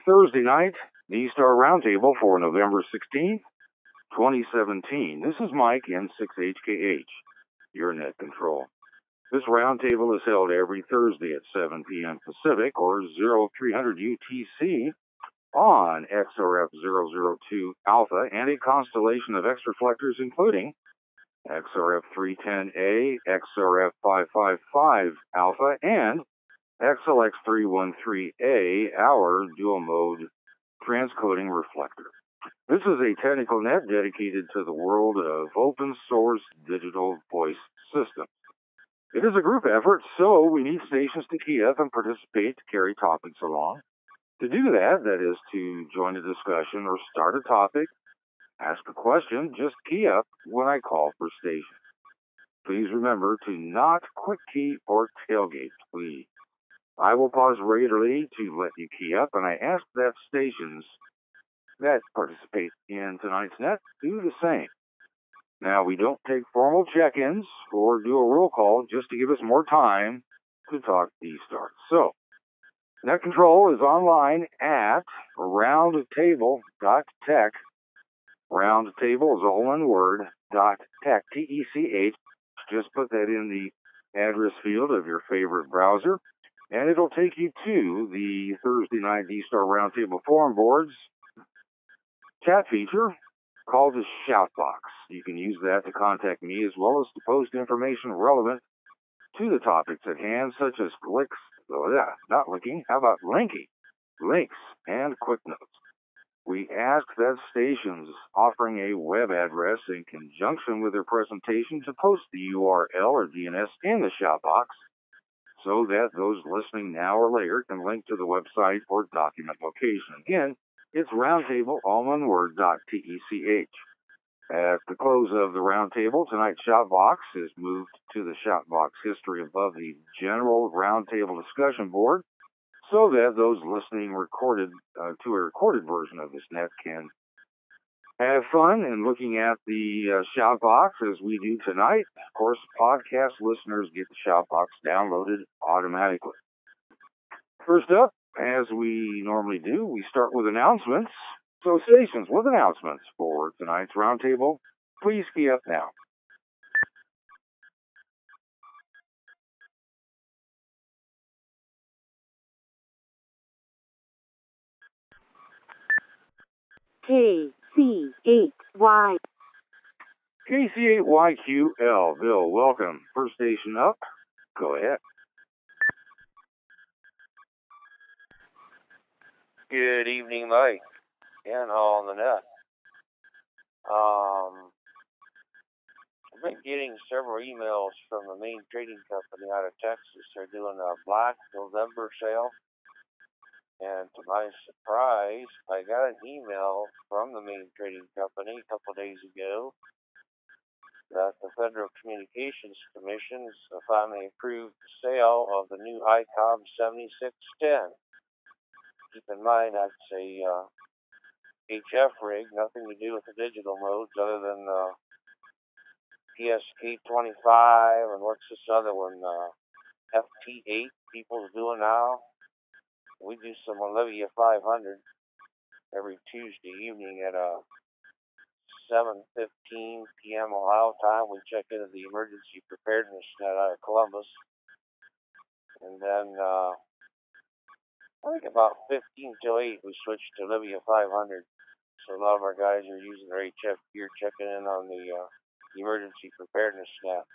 Thursday night, D-Star Roundtable for November 16th, 2017. This is Mike, N6HKH, your net control. This roundtable is held every Thursday at 7 p.m. Pacific or 0300 UTC on XRF-002 Alpha and a constellation of X reflectors including XRF-310A, XRF-555 Alpha, and XLX-313A, our dual-mode transcoding reflector. This is a technical net dedicated to the world of open-source digital voice systems. It is a group effort, so we need stations to key up and participate to carry topics along. To do that, that is to join a discussion or start a topic, ask a question, just key up when I call for station. Please remember to not quick key or tailgate, please. I will pause regularly to let you key up, and I ask that stations that participate in tonight's net do the same. Now, we don't take formal check-ins or do a roll call just to give us more time to talk D-Start. So, net control is online at roundtable.tech. Roundtable is all one word, .tech, T-E-C-H. Just put that in the address field of your favorite browser, and it'll take you to the Thursday night D-Star Roundtable forum boards chat feature called the Shoutbox. You can use that to contact me as well as to post information relevant to the topics at hand, such as links, links, and quick notes. We ask that stations offering a web address in conjunction with their presentation to post the URL or DNS in the Shoutbox so that those listening now or later can link to the website or document location. Again, it's roundtable, all one word, .tech. At the close of the roundtable, tonight's Shoutbox is moved to the Shoutbox history above the general roundtable discussion board so that those listening to a recorded version of this net can have fun in looking at the Shoutbox as we do tonight. Of course, podcast listeners get the Shoutbox downloaded automatically. First up, as we normally do, we start with announcements. So stations with announcements for tonight's roundtable, please key up now. KC8Y. KC8YQL. Bill, welcome. First station up. Go ahead. Good evening, Mike. And all on the net. I've been getting several emails from the main trading company out of Texas. They're doing a Black November sale. And to my surprise, I got an email from the main trading company a couple days ago that the Federal Communications Commission finally approved the sale of the new ICOM 7610. Keep in mind, that's a HF rig, nothing to do with the digital modes other than PSK25 and what's this other one, FT8 people's doing now. We do some Olivia 500 every Tuesday evening at 7:15 p.m. Ohio time. We check into the emergency preparedness net out of Columbus. And then I think about 15 till 8 we switched to Olivia 500. So a lot of our guys are using their HF gear checking in on the emergency preparedness net.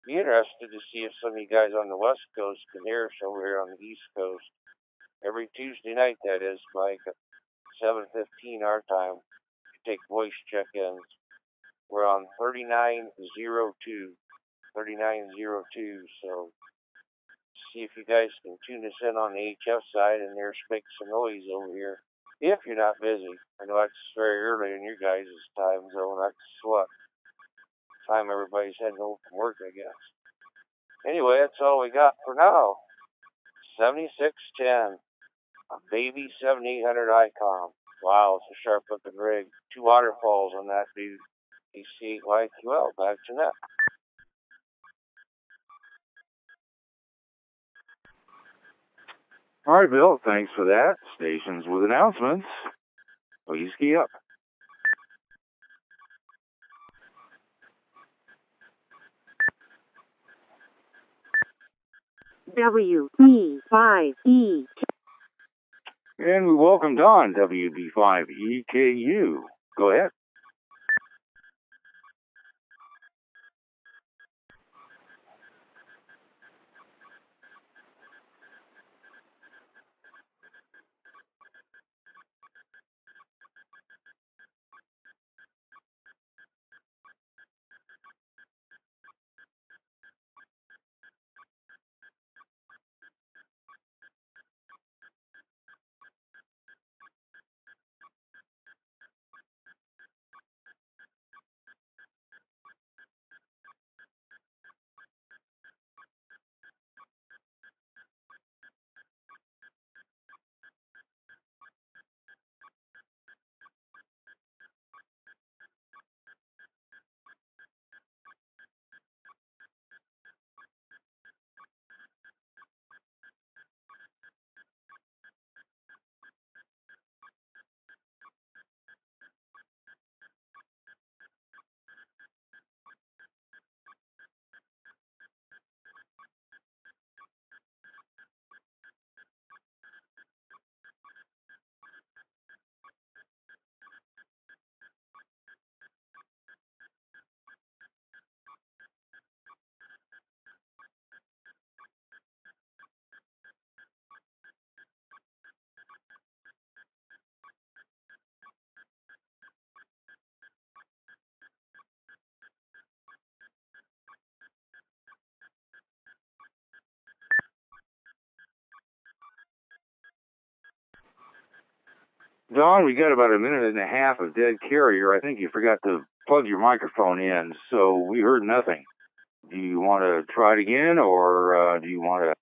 Be interested to see if some of you guys on the West Coast can hear us over here on the East Coast. Every Tuesday night, that is, Mike, at 7:15 our time, you take voice check-ins. We're on 3902, so see if you guys can tune us in on the HF side and there's make some noise over here. If you're not busy. I know that's very early in your guys' time zone. That's what time everybody's heading home from work, I guess. Anyway, that's all we got for now. 7610. A baby 7800 ICOM. Wow, it's a sharp looking rig. 2 waterfalls on that dude. KC8YQL. Back to net. All right, Bill, thanks for that. Stations with announcements. Please key up. WB5E. And we welcome Don, WB5EKU. Go ahead. Don, we got about a minute and a half of dead carrier. I think you forgot to plug your microphone in, so we heard nothing. Do you want to try it again, or do you want to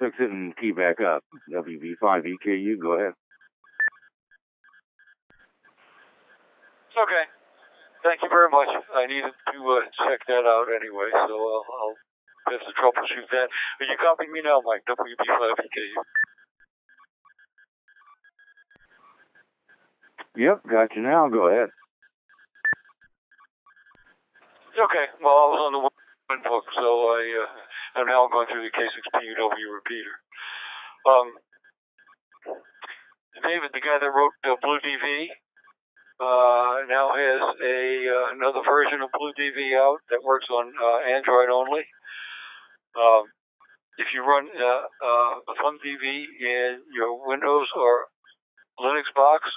fix it and key back up? WB5EKU, go ahead. Okay. Thank you very much. I needed to check that out anyway, so I'll have to troubleshoot that. Are you copying me now, Mike? WB5EKU. Yep, got you now. Go ahead. Okay. Well, I was on the Windbook, so I'm now going through the K6PUW repeater. David, the guy that wrote Blue DV, now has another version of Blue DV out that works on Android only. If you run FunDV in your Windows or Linux box,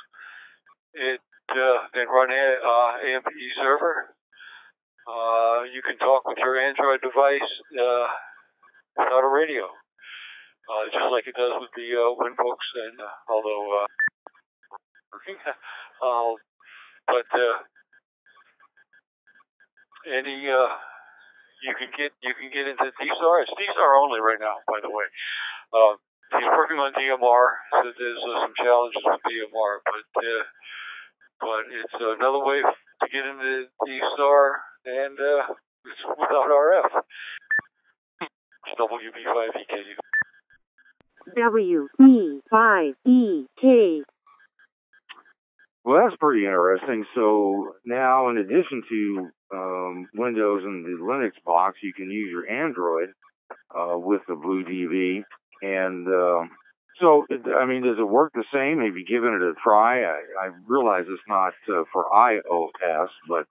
it then run AMPE server. You can talk with your Android device without a radio, just like it does with the Winbooks. And although but any you can get into DStar. It's DStar only right now, by the way. He's working on DMR. So there's some challenges with DMR, but it's another way to get into DStar, and it's without RF. It's WB5EKU. WB5EK. Well, that's pretty interesting. So now, in addition to Windows and the Linux box, you can use your Android with the Blue DV. And so, I mean, does it work the same? Have you given it a try? I realize it's not for iOS, but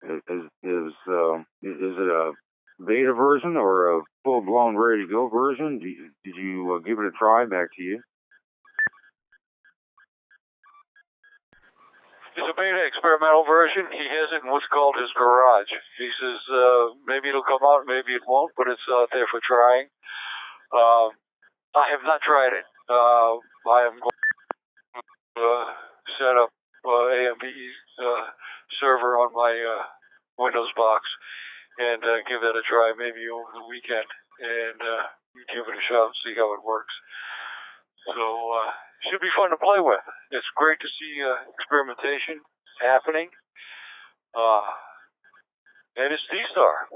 is it a beta version or a full-blown, ready-to-go version? Did you give it a try? Back to you. It's a beta experimental version. He has it in what's called his garage. He says maybe it'll come out, maybe it won't, but it's out there for trying. I have not tried it. I am going to set up AMPE server on my Windows box and give that a try maybe over the weekend and give it a shot and see how it works. So should be fun to play with. It's great to see experimentation happening. And it's DStar.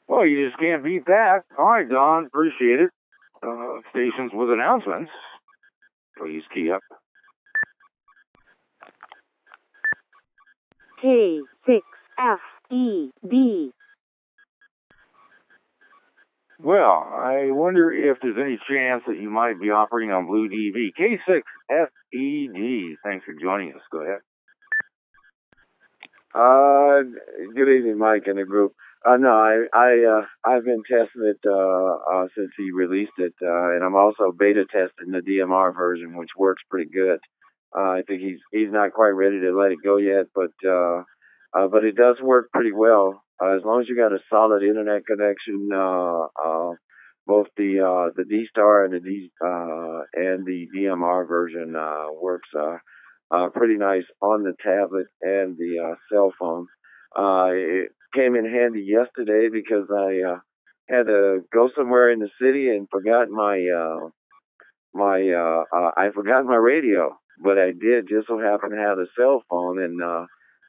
Well, you just can't beat that. All right, Don, appreciate it. Stations with announcements. Please key up. K6FED. Well, I wonder if there's any chance that you might be operating on Blue DV. K6FED. Thanks for joining us. Go ahead. Good evening, Mike and the group. No, I've been testing it since he released it, and I'm also beta testing the DMR version, which works pretty good. I think he's not quite ready to let it go yet, but it does work pretty well as long as you got a solid internet connection. Both the D-Star and the DMR version works pretty nice on the tablet and the cell phone. It came in handy yesterday because I had to go somewhere in the city and forgot I forgot my radio, but I did just so happen to have a cell phone, and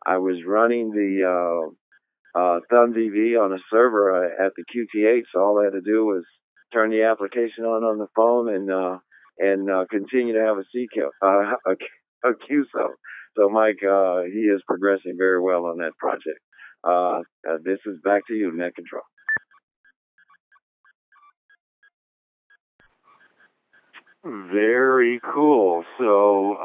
I was running the Thumb DV on a server at the QTH. So all I had to do was turn the application on the phone and continue to have a QSO. So Mike, he is progressing very well on that project. This is back to you, Net Control. Very cool. So,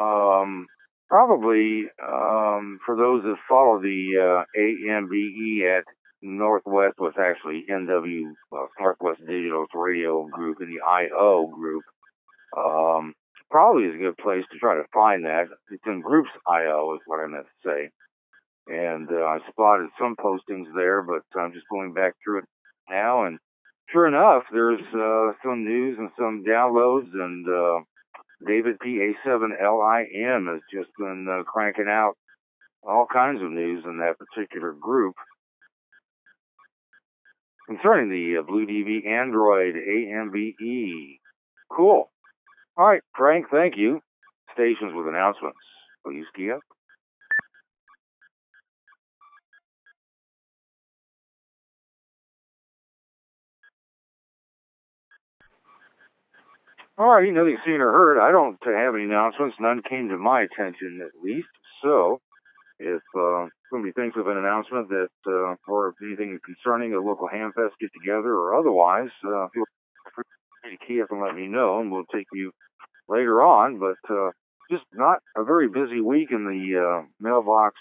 probably for those that follow the AMBE at Northwest, what's actually Northwest Digital's radio group in the IO group, probably is a good place to try to find that. It's in Groups IO, is what I meant to say. And I spotted some postings there, but I'm just going back through it now, and sure enough, there's some news and some downloads, and David PA7LIM has just been cranking out all kinds of news in that particular group concerning the Blue DV Android AMBE. Cool. All right, Frank, thank you. Stations with announcements. Please key up. All right, nothing seen or heard. I don't have any announcements. None came to my attention, at least. So, if somebody thinks of an announcement that, or anything concerning a local Hamfest get together or otherwise, feel free to key up and let me know, and we'll take you later on. But just not a very busy week in the mailbox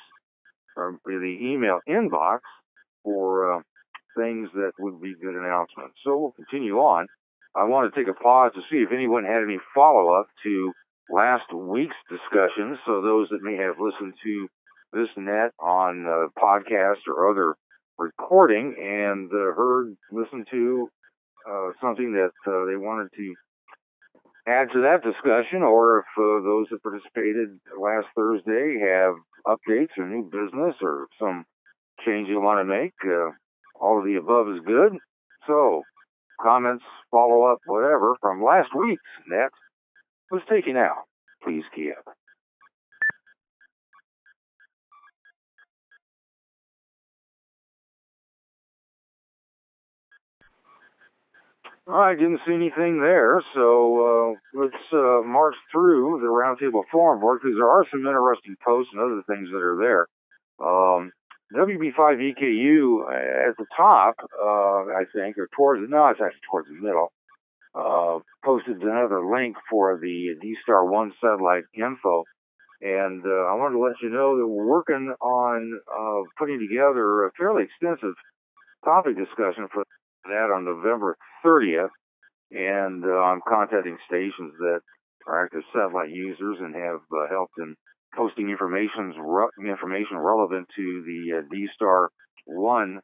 or the email inbox for things that would be good announcements. So we'll continue on. I want to take a pause to see if anyone had any follow-up to last week's discussions. So those that may have listened to this net on podcast or other recording and listened to something that they wanted to add to that discussion, or if those that participated last Thursday have updates or new business or some change you want to make, all of the above is good. So, comments, follow-up, whatever, from last week's net was taken out. Please key up. I didn't see anything there, so let's march through the Roundtable Forum board, because there are some interesting posts and other things that are there. WB5EKU at the top, I think, or it's actually towards the middle, posted another link for the D-Star 1 satellite info. And I wanted to let you know that we're working on putting together a fairly extensive topic discussion for that on November 30th. And I'm contacting stations that are active satellite users and have helped in posting information relevant to the D-Star 1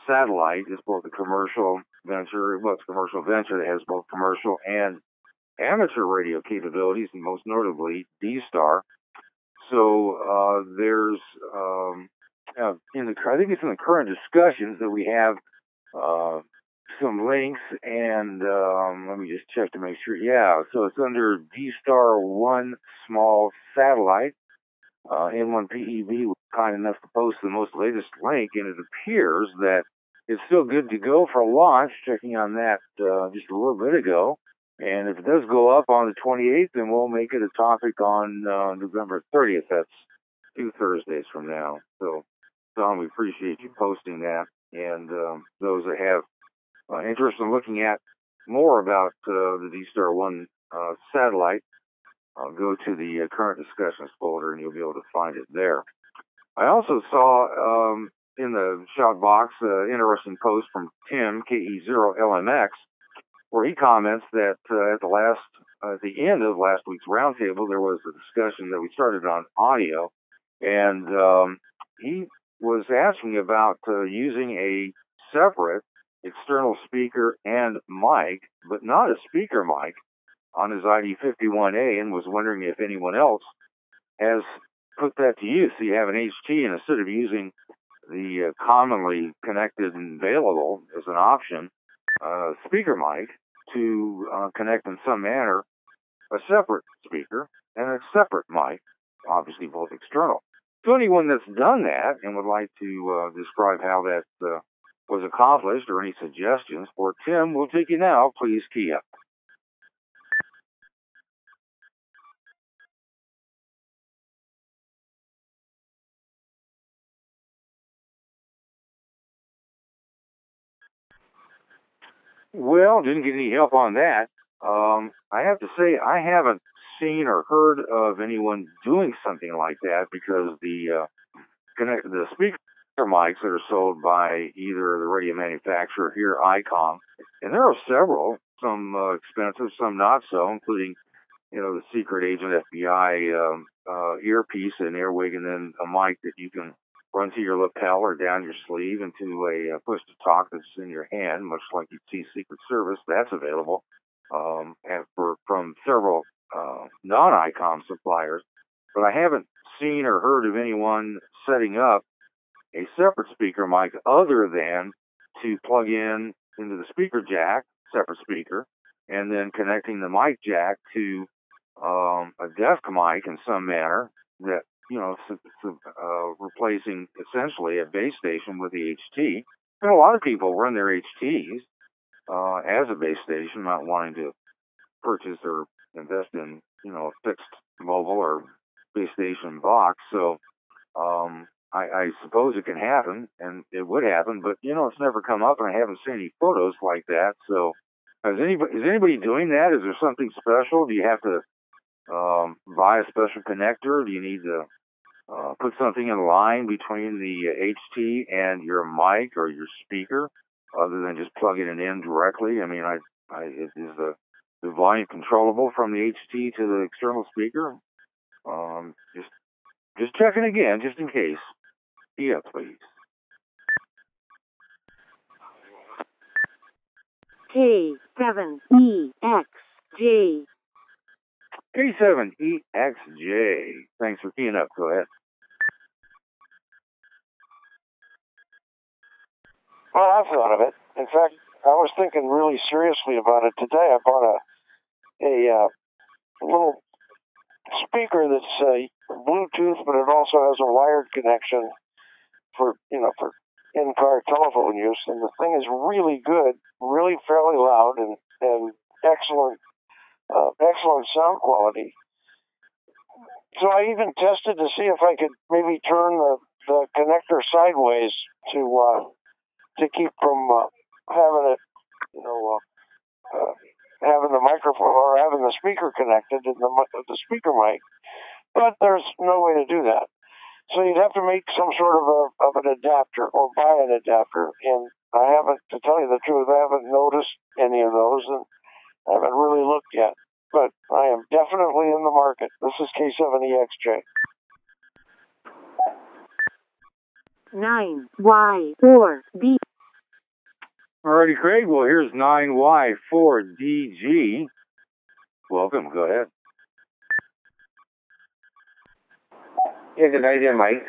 satellite. It's both a commercial venture, it's a commercial venture that has both commercial and amateur radio capabilities, and most notably D-Star. So there's, I think it's in the current discussions that we have some links, and let me just check to make sure. Yeah, so it's under D-Star 1 small satellite. N1PEB was kind enough to post the most latest link, and it appears that it's still good to go for launch. Checking on that just a little bit ago. And if it does go up on the 28th, then we'll make it a topic on November 30th. That's 2 Thursdays from now. So, Tom, we appreciate you posting that. And those that have interest in looking at more about the D-Star 1 satellite, go to the current discussions folder and you'll be able to find it there. I also saw in the shout box interesting post from Tim, KE0LMX, where he comments that at the end of last week's roundtable, there was a discussion that we started on audio, and he was asking about using a separate external speaker and mic, but not a speaker mic, on his ID51A, and was wondering if anyone else has put that to use. So you have an HT, and instead of using the commonly connected and available as an option speaker mic, to connect in some manner a separate speaker and a separate mic, obviously both external. So anyone that's done that and would like to describe how that was accomplished or any suggestions for Tim, we'll take you now. Please key up. Well, didn't get any help on that. I have to say I haven't seen or heard of anyone doing something like that, because the speaker mics that are sold by either the radio manufacturer here, ICOM, and there are several, some expensive, some not so, including the secret agent FBI earpiece and Airwig, and then a mic that you can run to your lapel or down your sleeve into a push-to-talk that's in your hand, much like you'd see Secret Service. That's available and from several non-ICOM suppliers. But I haven't seen or heard of anyone setting up a separate speaker mic other than to plug in into the speaker jack, separate speaker, and then connecting the mic jack to a desk mic in some manner that, replacing essentially a base station with the HT. And a lot of people run their HTs as a base station, not wanting to purchase or invest in, a fixed mobile or base station box. So I suppose it can happen, and it would happen, but, it's never come up, and I haven't seen any photos like that. So is anybody doing that? Is there something special? Do you have to buy a special connector? Do you need to put something in line between the HT and your mic or your speaker, other than just plugging it in directly? I mean, is the volume controllable from the HT to the external speaker? Just checking again, just in case. Yeah, please. K7EXJ. K7EXJ. Thanks for keying up. Go ahead. Well, I've thought of it. In fact, I was thinking really seriously about it today. I bought a little speaker that's Bluetooth, but it also has a wired connection for in-car telephone use. And the thing is really good, really fairly loud, and excellent sound quality. So I even tested to see if I could maybe turn the connector sideways to keep from having it, having the microphone or having the speaker connected to the speaker mic. But there's no way to do that. So you'd have to make some sort of an adapter or buy an adapter. And I haven't, to tell you the truth, I haven't noticed any of those, and I haven't really looked yet. But I am definitely in the market. This is K7EXJ. 9Y4D. Alrighty, Craig. Well, here's 9Y4DG. Welcome. Go ahead. Yeah, good idea, Mike.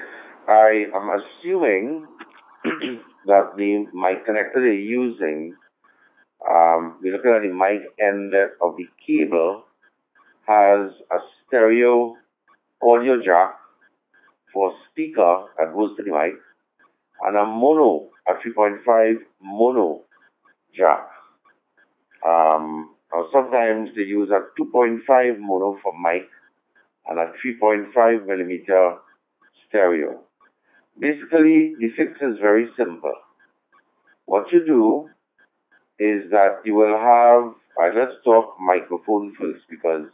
I am assuming that the mic connector they're using, we're looking at the mic end of the cable, has a stereo audio jack for speaker that goes to the mic, and a 3.5 mono jack. Or sometimes they use a 2.5 mono for mic and a 3.5 millimeter stereo. Basically, the fix is very simple. What you do is that you will have, let's talk microphone first because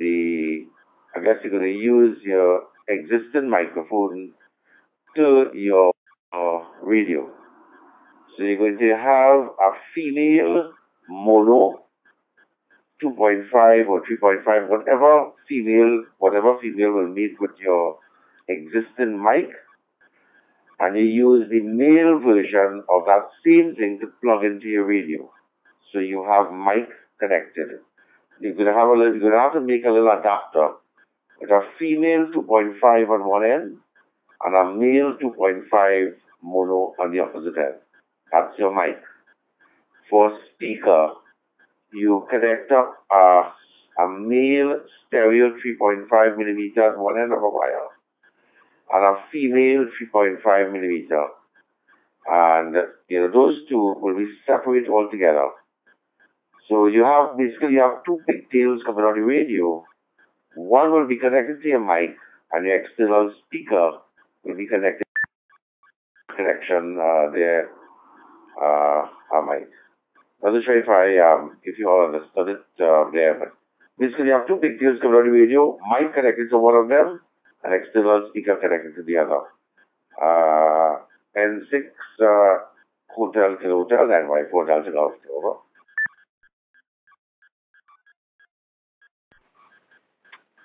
I guess you're going to use your existing microphone to your radio. So you're going to have a female mono 2.5 or 3.5, whatever female will meet with your existing mic, and you use the male version of that same thing to plug into your radio. So you have mic connected. You're gonna have to make a little adapter with a female 2.5 on one end and a male 2.5 mono on the opposite end. That's your mic. For speaker, you connect up a male stereo 3.5 millimeter at one end of a wire and a female 3.5 millimeter. And those two will be separated altogether. So you have two pigtails coming on the radio. One will be connected to your mic, and your external speaker will be connected to the connection there, a mic. I'm not sure if you all understood it there, but basically you have two pigtails coming on the radio, mic connected to one of them, and external speaker connected to the other. N6 Hotel to Hotel, NY Hotel to Golf, over.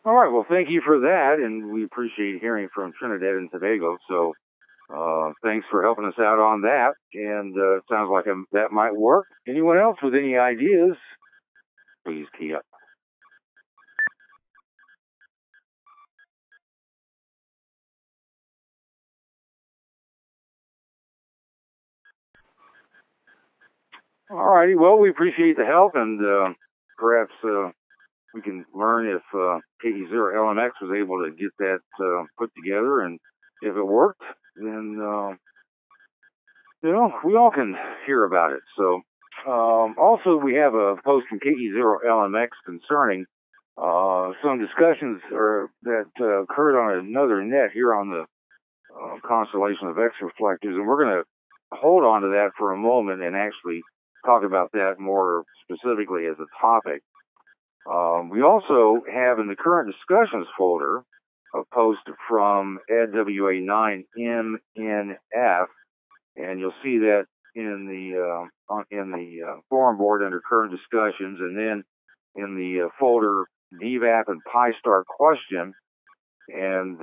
All right, well, thank you for that, and we appreciate hearing from Trinidad and Tobago. So thanks for helping us out on that, and sounds like that might work. Anyone else with any ideas, please key up. All righty, well, we appreciate the help, and perhaps we can learn if KE0LMX was able to get that put together, and if it worked, then we all can hear about it. So also we have a post from KE0LMX concerning some discussions that occurred on another net here on the constellation of X reflectors, and we're going to hold on to that for a moment and actually talk about that more specifically as a topic. We also have in the current discussions folder a post from EdWA9MNF, and you'll see that in the forum board under current discussions, and then in the folder DVAP and PyStar question. And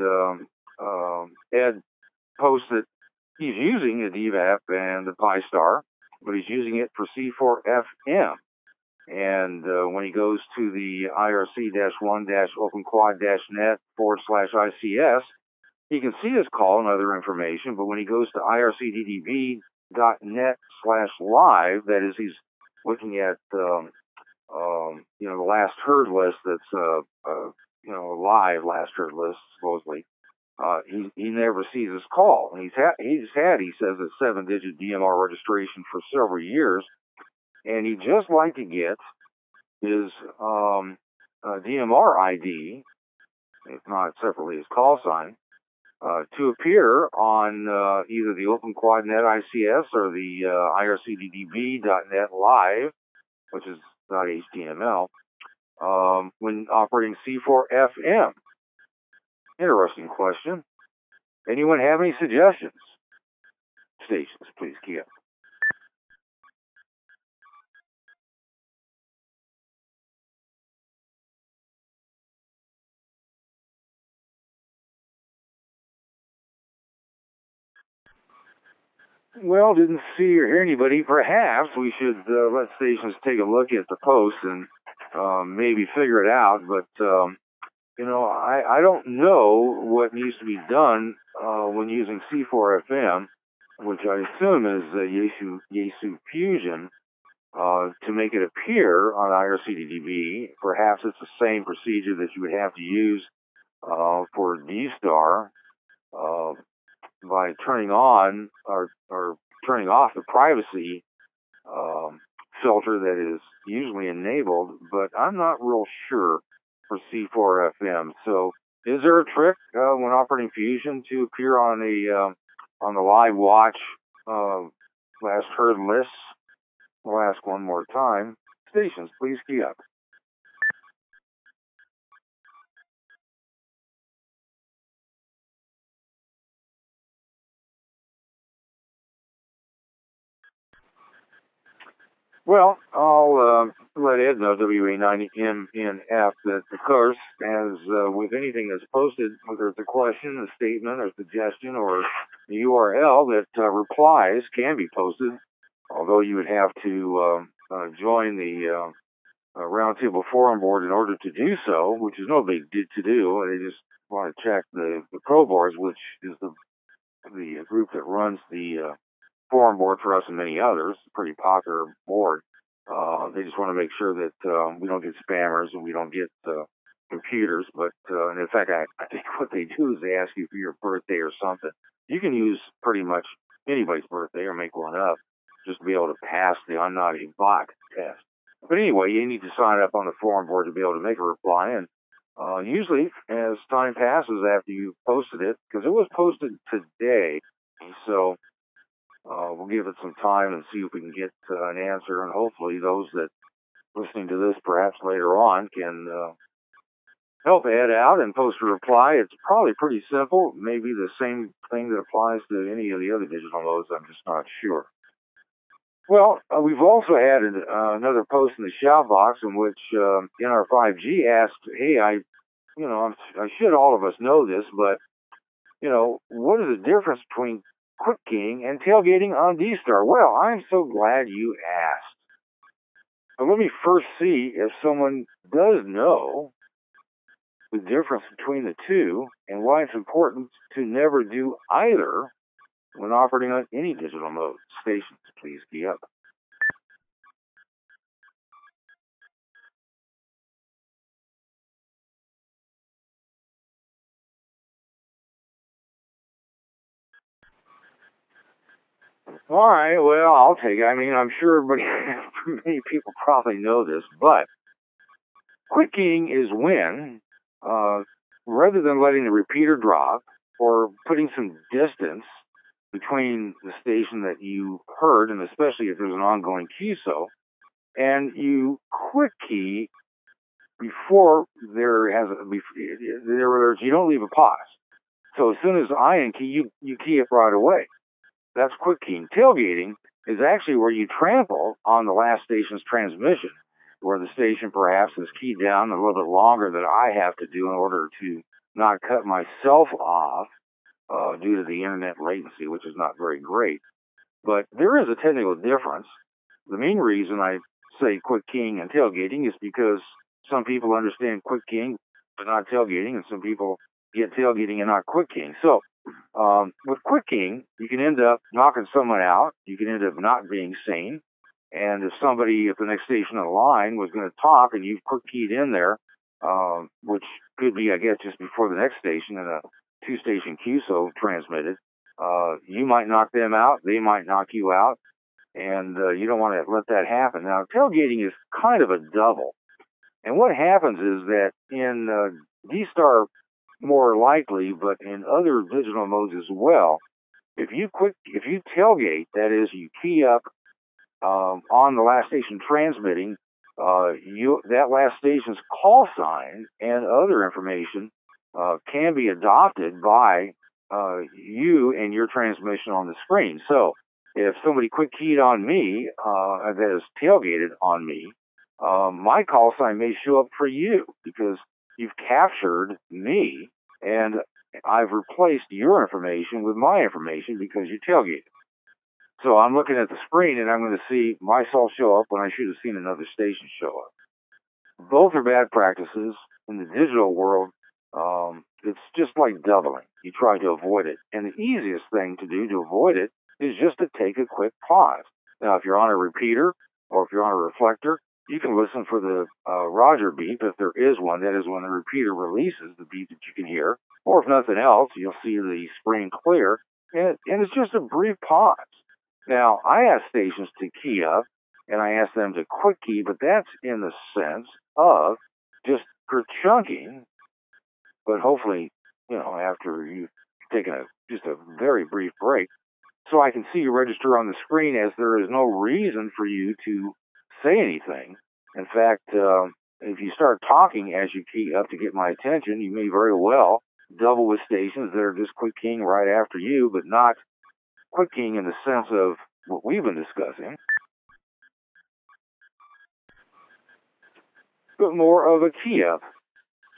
Ed posts that he's using the DVAP and the PyStar, but he's using it for C4FM. And when he goes to the irc-1-openquad-net/ICS, he can see his call and other information, but when he goes to ircddb.net/live, that is, he's looking at the last heard list that's live last heard list supposedly. He never sees his call, and he says, he says, a 7-digit DMR registration for several years, and he'd just like to get his DMR ID, if not separately his call sign, to appear on either the OpenQuad.net ICS or the ircddb.net live, which is .html, when operating C4FM. Interesting question. Anyone have any suggestions? Stations, please key up. Well, didn't see or hear anybody. Perhaps we should let stations take a look at the post and maybe figure it out. But I don't know what needs to be done when using C4FM, which I assume is Yaesu Fusion, to make it appear on IRCDDB. Perhaps it's the same procedure that you would have to use for D-Star. by turning on or turning off the privacy filter that is usually enabled, but I'm not real sure for C4FM. So, is there a trick when operating Fusion to appear on the live watch last heard lists? I'll ask one more time. Stations, please key up. Well, I'll let Ed know, WA90MNF, that of course, as with anything that's posted, whether it's a question, a statement, a suggestion, or the URL, that replies can be posted, although you would have to join the Roundtable Forum Board in order to do so, which is no big deal to do. They just want to check the Pro Boards, which is the group that runs the forum board for us and many others, pretty popular board. They just want to make sure that we don't get spammers and we don't get computers. But and in fact, I think what they do is they ask you for your birthday or something. You can use pretty much anybody's birthday or make one up just to be able to pass the unnaughty bot test. But anyway, you need to sign up on the forum board to be able to make a reply. And usually, as time passes after you posted it, because it was posted today, so we'll give it some time and see if we can get an answer, and hopefully those that listening to this perhaps later on can help Ed out and post a reply. It's probably pretty simple, maybe the same thing that applies to any of the other digital modes. I'm just not sure. Well, we've also had another post in the shout box in which NR5G asked, "Hey, I should all of us know this, but what is the difference between quick keying and tailgating on D-Star?" Well, I'm so glad you asked. But let me first see if someone does know the difference between the two and why it's important to never do either when operating on any digital mode. Stations, please key up. All right, well, I'll take it. I mean, I'm sure many people probably know this, but quick keying is when, rather than letting the repeater drop or putting some distance between the station that you heard, and especially if there's an ongoing QSO, and you quick key before you don't leave a pause. So as soon as I key, you key it right away. That's quick keying. Tailgating is actually where you trample on the last station's transmission, where the station perhaps is keyed down a little bit longer than I have to do in order to not cut myself off due to the internet latency, which is not very great. But there is a technical difference. The main reason I say quick keying and tailgating is because some people understand quick keying but not tailgating, and some people get tailgating and not quick keying. So with quick keying, you can end up knocking someone out. You can end up not being sane. And if somebody at the next station on the line was going to talk and you've quick keyed in there, which could be, I guess, just before the next station and a two-station QSO transmitted, you might knock them out. They might knock you out. And you don't want to let that happen. Now, tailgating is kind of a double. And what happens is that in D-Star more likely, but in other digital modes as well, if you tailgate, that is, you key up on the last station transmitting, that last station's call sign and other information can be adopted by you and your transmission on the screen. So if somebody quick keyed on me, that is tailgated on me, my call sign may show up for you because you've captured me and I've replaced your information with my information because you tailgated. So I'm looking at the screen and I'm going to see myself show up when I should have seen another station show up. Both are bad practices in the digital world. It's just like doubling. You try to avoid it. And the easiest thing to do to avoid it is just to take a quick pause. Now, if you're on a repeater or if you're on a reflector, you can listen for the Roger beep if there is one. That is when the repeater releases the beep that you can hear. Or if nothing else, you'll see the screen clear and it's just a brief pause. Now, I ask stations to key up, and I ask them to quick key, but that's in the sense of just for chunking, but hopefully, after you've taken just a very brief break, so I can see your register on the screen, as there is no reason for you to say anything. In fact, if you start talking as you key up to get my attention, you may very well double with stations that are just quick keying right after you, but not quick keying in the sense of what we've been discussing, but more of a key up,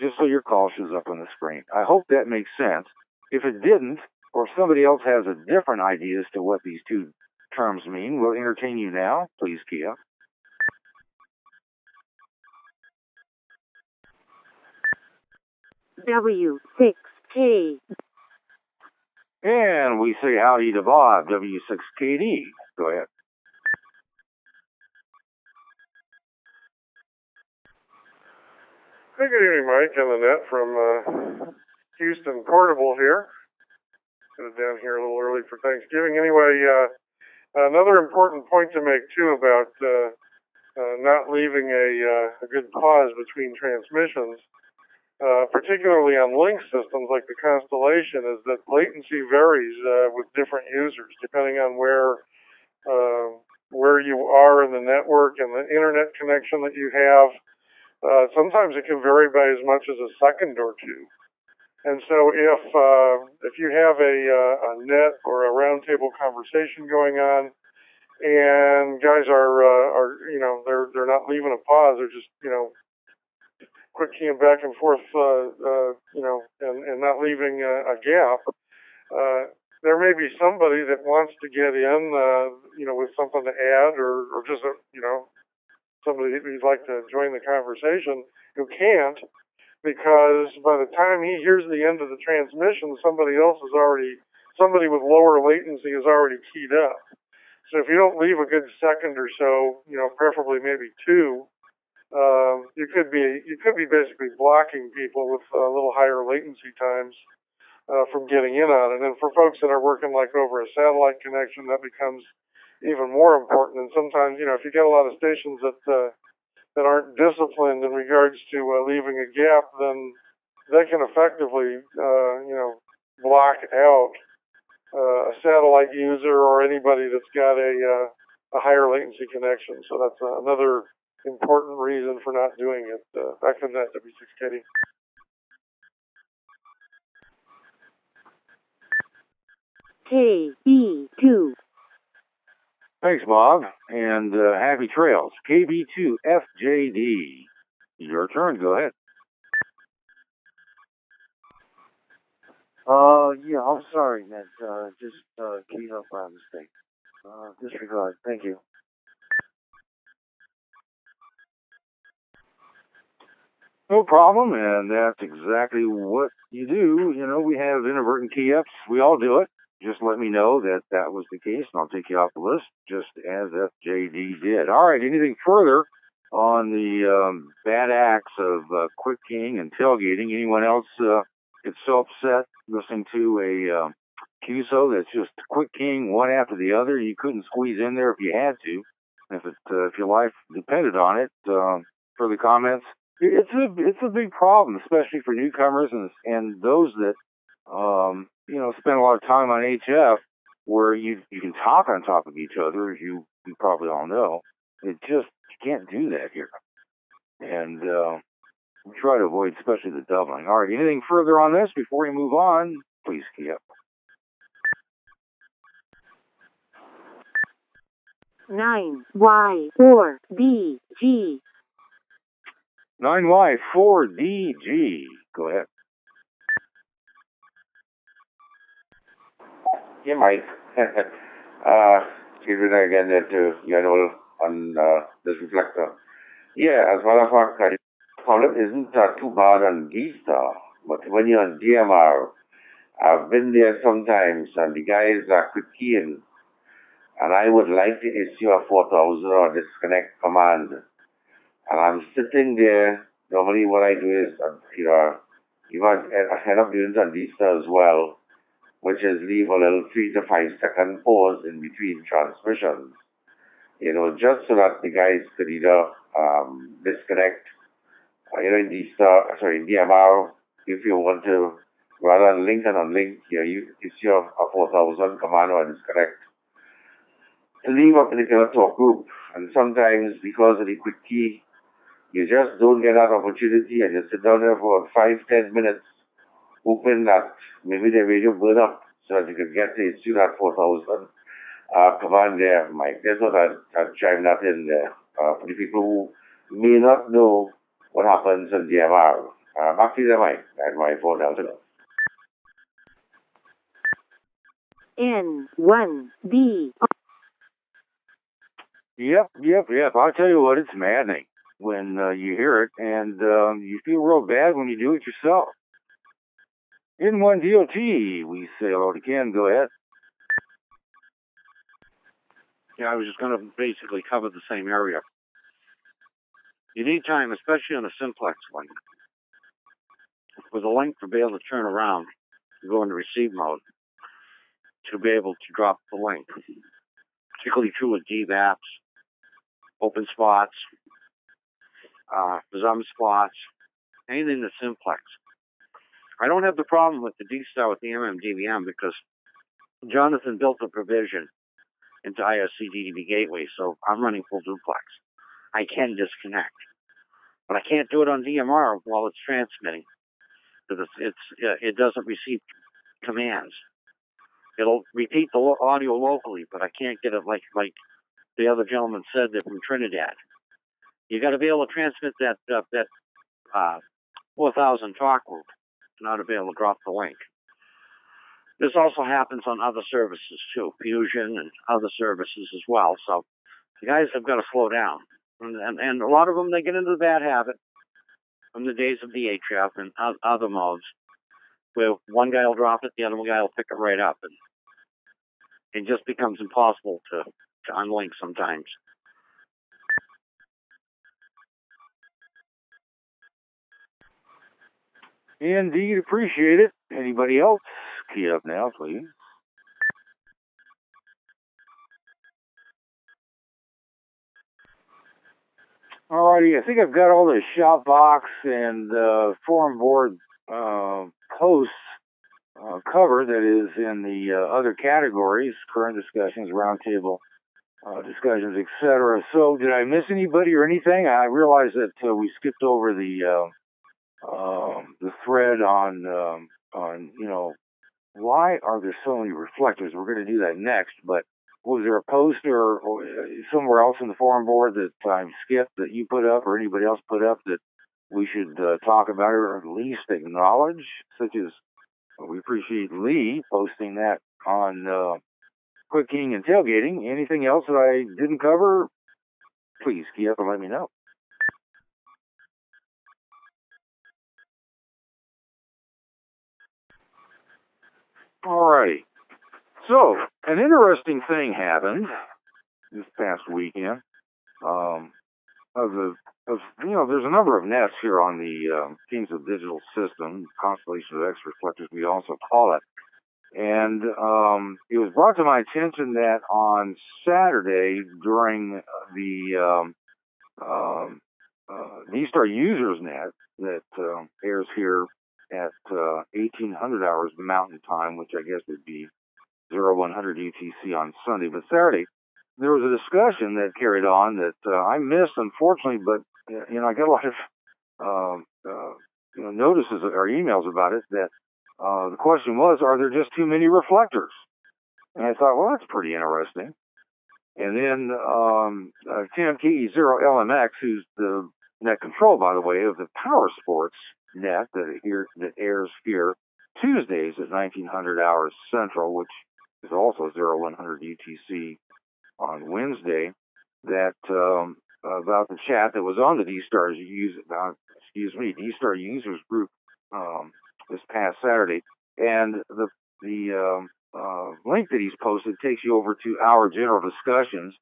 just so your call shows up on the screen. I hope that makes sense. If it didn't, or if somebody else has a different idea as to what these two terms mean, we'll entertain you now. Please key up. W6K. And we say howdy to Bob, W6KD. Go ahead. Hey, good evening, Mike and Lynette from Houston Portable here. Got it down here a little early for Thanksgiving. Anyway, another important point to make, too, about not leaving a good pause between transmissions, particularly on link systems like the Constellation, is that latency varies with different users, depending on where you are in the network and the internet connection that you have. Sometimes it can vary by as much as a second or two. And so if you have a net or a roundtable conversation going on, and guys are they're not leaving a pause, they're just quick keying back and forth, and not leaving a gap. There may be somebody that wants to get in, with something to add, or just somebody who'd like to join the conversation who can't, because by the time he hears the end of the transmission, somebody with lower latency is already keyed up. So if you don't leave a good second or so, preferably maybe two, you could be basically blocking people with a little higher latency times from getting in on it. And for folks that are working like over a satellite connection, that becomes even more important. And sometimes, if you get a lot of stations that aren't disciplined in regards to leaving a gap, then they can effectively, block out a satellite user or anybody that's got a higher latency connection. So that's another important reason for not doing it. Back to that, W6KD. KB2. Thanks, Bob, and happy trails. KB2FJD. Your turn. Go ahead. Yeah, I'm sorry, man. Just keyed up by mistake. Disregard. Thank you. No problem, and that's exactly what you do. We have inadvertent key ups. We all do it. Just let me know that was the case, and I'll take you off the list, just as FJD did. All right, anything further on the bad acts of quick keying and tailgating? Anyone else get so upset listening to a QSO that's just quick keying one after the other? You couldn't squeeze in there if you had to. If your life depended on it. Further comments? It's a big problem, especially for newcomers and those that spend a lot of time on HF, where you can talk on top of each other, as you probably all know. You can't do that here, and we try to avoid especially the doubling. All right, anything further on this before we move on? Please key up. 9Y4DG. 9Y4DG. Go ahead. Yeah, Mike. Give it again to on this reflector. Yeah, as one of our problem isn't too bad on D-Star, but when you're on DMR, I've been there sometimes, and the guys are quick keying, and I would like to issue a 4000 or disconnect command. And I'm sitting there. Normally, what I do is, I end up doing it on D-Star as well. which is leave a little 3 to 5 second pause in between transmissions. Just so that the guys could either disconnect, in DMR, if you want to, rather than link and unlink, you see a 4000 command or disconnect, to leave a particular talk group. And sometimes, because of the quick key, you just don't get that opportunity, and you sit down there for 5-10 minutes, hoping that maybe the radio burn up so that you can get to that 4000 command there, Mike. That's what I'm chiming that in there for the people who may not know what happens in DMR. Back to you, Mike, at my phone now. N1B. Yep. I'll tell you what, it's maddening when you hear it, and you feel real bad when you do it yourself. N1DOT, we say hello to Ken. Go ahead. Yeah, I was just going to basically cover the same area. You need time, especially on a simplex link, for the link to be able to turn around and go into receive mode, to be able to drop the link, particularly true with DVAPs, open spots, zoom spots, anything that's simplex. I don't have the problem with the D-Star with the MMDVM because Jonathan built a provision into IRC DDB gateway, so I'm running full duplex. I can disconnect, but I can't do it on DMR while it's transmitting because it doesn't receive commands. It'll repeat the audio locally, but I can't get it like the other gentleman said that from Trinidad. You got to be able to transmit that 4000 talk group in order to be able to drop the link. This also happens on other services too, Fusion and other services as well. So the guys have got to slow down. And a lot of them, they get into the bad habit from the days of the HF and other modes, where one guy will drop it, the other guy will pick it right up. And it just becomes impossible to unlink sometimes. Indeed, appreciate it. Anybody else? Key up now, please. Alrighty, I think I've got all the shop box and forum board posts covered. That is in the other categories, current discussions, roundtable discussions, etc. So, did I miss anybody or anything? I realize that we skipped over the thread on why are there so many reflectors? We're going to do that next, but was there a post or somewhere else in the forum board that I skipped that you put up or anybody else put up that we should talk about or at least acknowledge? Such as, we appreciate Lee posting that on Quick King and Tailgating. Anything else that I didn't cover? Please key up and let me know. Alrighty. So, an interesting thing happened this past weekend. There's a number of nets here on the Kings of Digital System, Constellation of X reflectors, we also call it. And it was brought to my attention that on Saturday during the D-Star Users Net that airs here at 1800 hours Mountain Time, which I guess would be 0100 UTC on Sunday. But Saturday, there was a discussion that carried on that I missed, unfortunately, but I got a lot of notices or emails about it that the question was, are there just too many reflectors? And I thought, well, that's pretty interesting. And then Tim KE0LMX, who's the net control, by the way, of the Power Sports net that airs here Tuesdays at 1900 hours Central, which is also 0100 UTC on Wednesday, that about the chat that was on the D-Star Users group this past Saturday, and the link that he's posted takes you over to our general discussions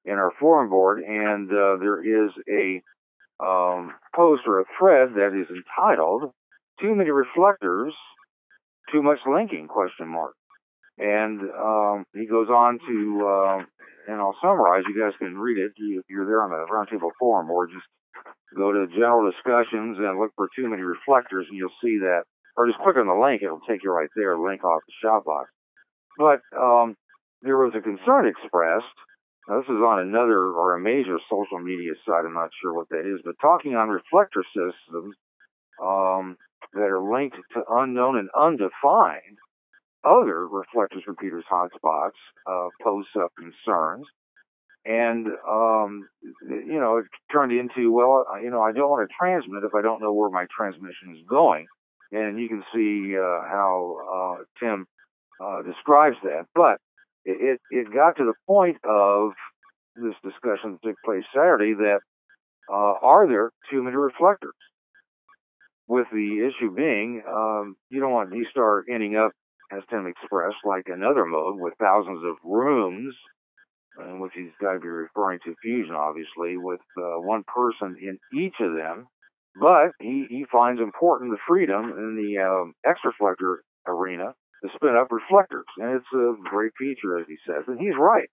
in our forum board, and there is a post or a thread that is entitled "Too Many Reflectors, Too Much Linking?" ? And he goes on to, and I'll summarize, you guys can read it if you're there on the Roundtable forum, or just go to general discussions and look for too many reflectors, and you'll see that, or just click on the link, it'll take you right there, link off the shop box. But there was a concern expressed. Now, this is on another or a major social media site. I'm not sure what that is, but talking on reflector systems that are linked to unknown and undefined other reflectors repeaters hotspots pose up concerns. And, it turned into, well, I don't want to transmit if I don't know where my transmission is going. And you can see how Tim describes that. But it got to the point of this discussion that took place Saturday that are there too many reflectors? With the issue being, you don't want D-Star ending up, as Tim expressed, like another mode with thousands of rooms, in which he's got to be referring to Fusion, obviously, with one person in each of them. But he finds important the freedom in the X-Reflector arena to spin up reflectors. And it's a great feature, as he says. And he's right.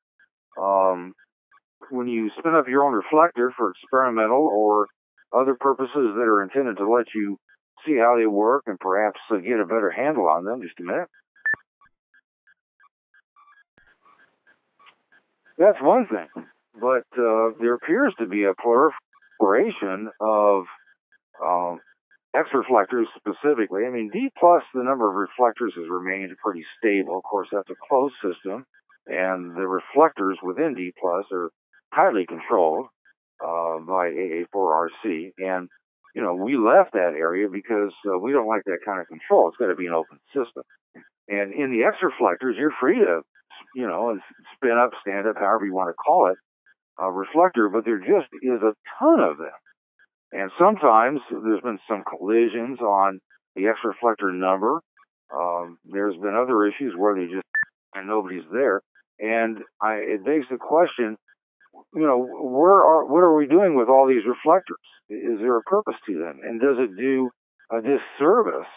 When you spin up your own reflector for experimental or other purposes that are intended to let you see how they work and perhaps get a better handle on them, just a minute. That's one thing. But there appears to be a proliferation of X-reflectors specifically. I mean, D+, the number of reflectors has remained pretty stable. Of course, that's a closed system, and the reflectors within D+ are tightly controlled by AA4RC. And, we left that area because we don't like that kind of control. It's got to be an open system. And in the X-reflectors, you're free to, spin up, stand up, however you want to call it, a reflector, but there just is a ton of them. And sometimes there's been some collisions on the X-reflector number. There's been other issues where they just, and nobody's there. And it begs the question, what are we doing with all these reflectors? Is there a purpose to them? And does it do a disservice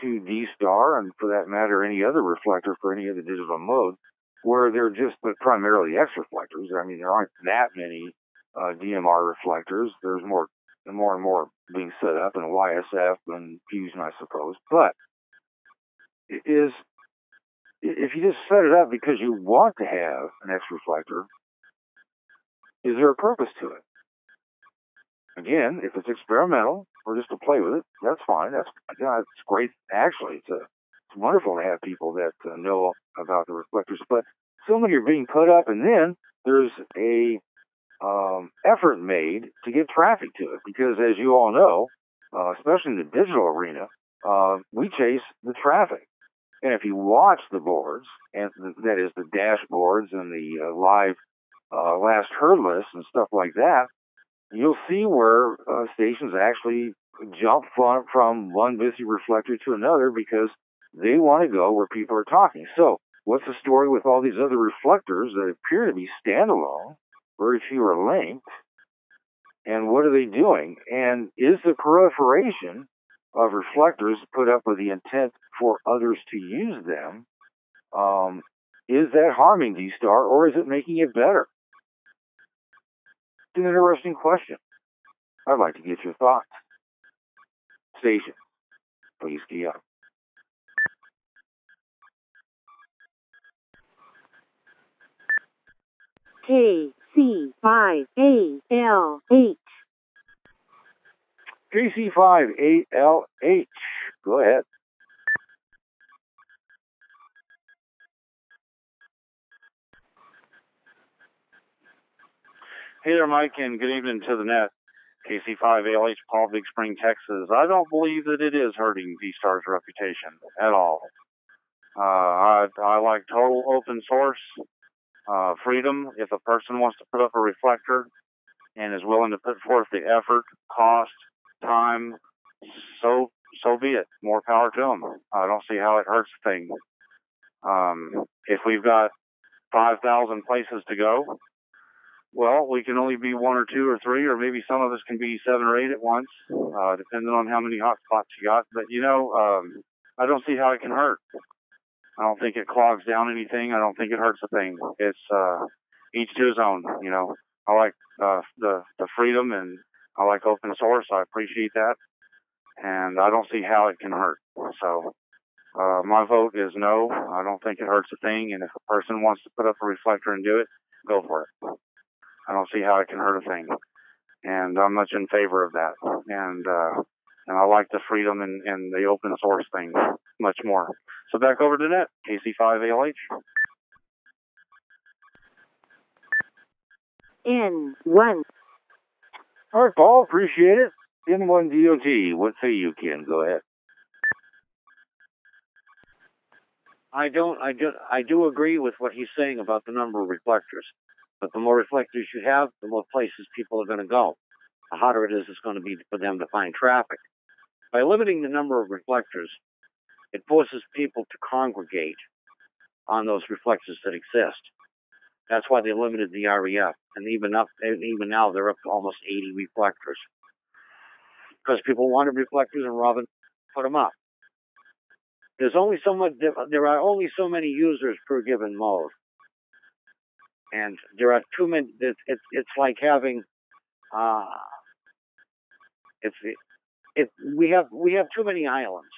to D-Star, and for that matter, any other reflector for any other digital mode, where they're just but primarily X-reflectors? I mean, there aren't that many DMR reflectors. There's more and more being set up in YSF and Fusion, I suppose. But if you just set it up because you want to have an X-reflector, is there a purpose to it? Again, if it's experimental or just to play with it, that's fine. That's great. Actually, it's wonderful to have people that know about the reflectors. But so many are being put up, and then there's a effort made to get traffic to it, because as you all know, especially in the digital arena, we chase the traffic. And if you watch the boards, and that is the dashboards and the live last heard lists and stuff like that, you'll see where stations actually jump from one busy reflector to another because they want to go where people are talking. So what's the story with all these other reflectors that appear to be standalone? Very few are linked. And what are they doing? And is the proliferation of reflectors put up with the intent for others to use them, is that harming D-Star, or is it making it better? It's an interesting question. I'd like to get your thoughts. Station, please key up. KC5ALH. KC5ALH. Go ahead. Hey there, Mike, and good evening to the net. KC5ALH, Paul, Big Spring, Texas. I don't believe that it is hurting D-Star's reputation at all. I like total open source freedom. If a person wants to put up a reflector and is willing to put forth the effort, cost, time, so be it. More power to them. I don't see how it hurts things. If we've got 5,000 places to go, well, we can only be one or two or three, or maybe some of us can be 7 or 8 at once, depending on how many hotspots you got. But, I don't see how it can hurt. I don't think it clogs down anything. I don't think it hurts a thing. It's each to his own. You know, I like the freedom, and I like open source. I appreciate that, and I don't see how it can hurt. So my vote is no. I don't think it hurts a thing, and if a person wants to put up a reflector and do it, go for it. I don't see how it can hurt a thing, and I'm much in favor of that. And I like the freedom and the open source thing much more. So back over to that, KC5ALH. N1. All right, Paul, appreciate it. N1 DOT, what say you, Ken? Go ahead. I do agree with what he's saying about the number of reflectors. But the more reflectors you have, the more places people are going to go. The hotter it is, it's going to be for them to find traffic. By limiting the number of reflectors, it forces people to congregate on those reflectors that exist. That's why they limited the REF, and even now they're up to almost 80 reflectors. Because people wanted reflectors and Robin put them up. There are only so many users per given mode, and there are too many. It's like having we have too many islands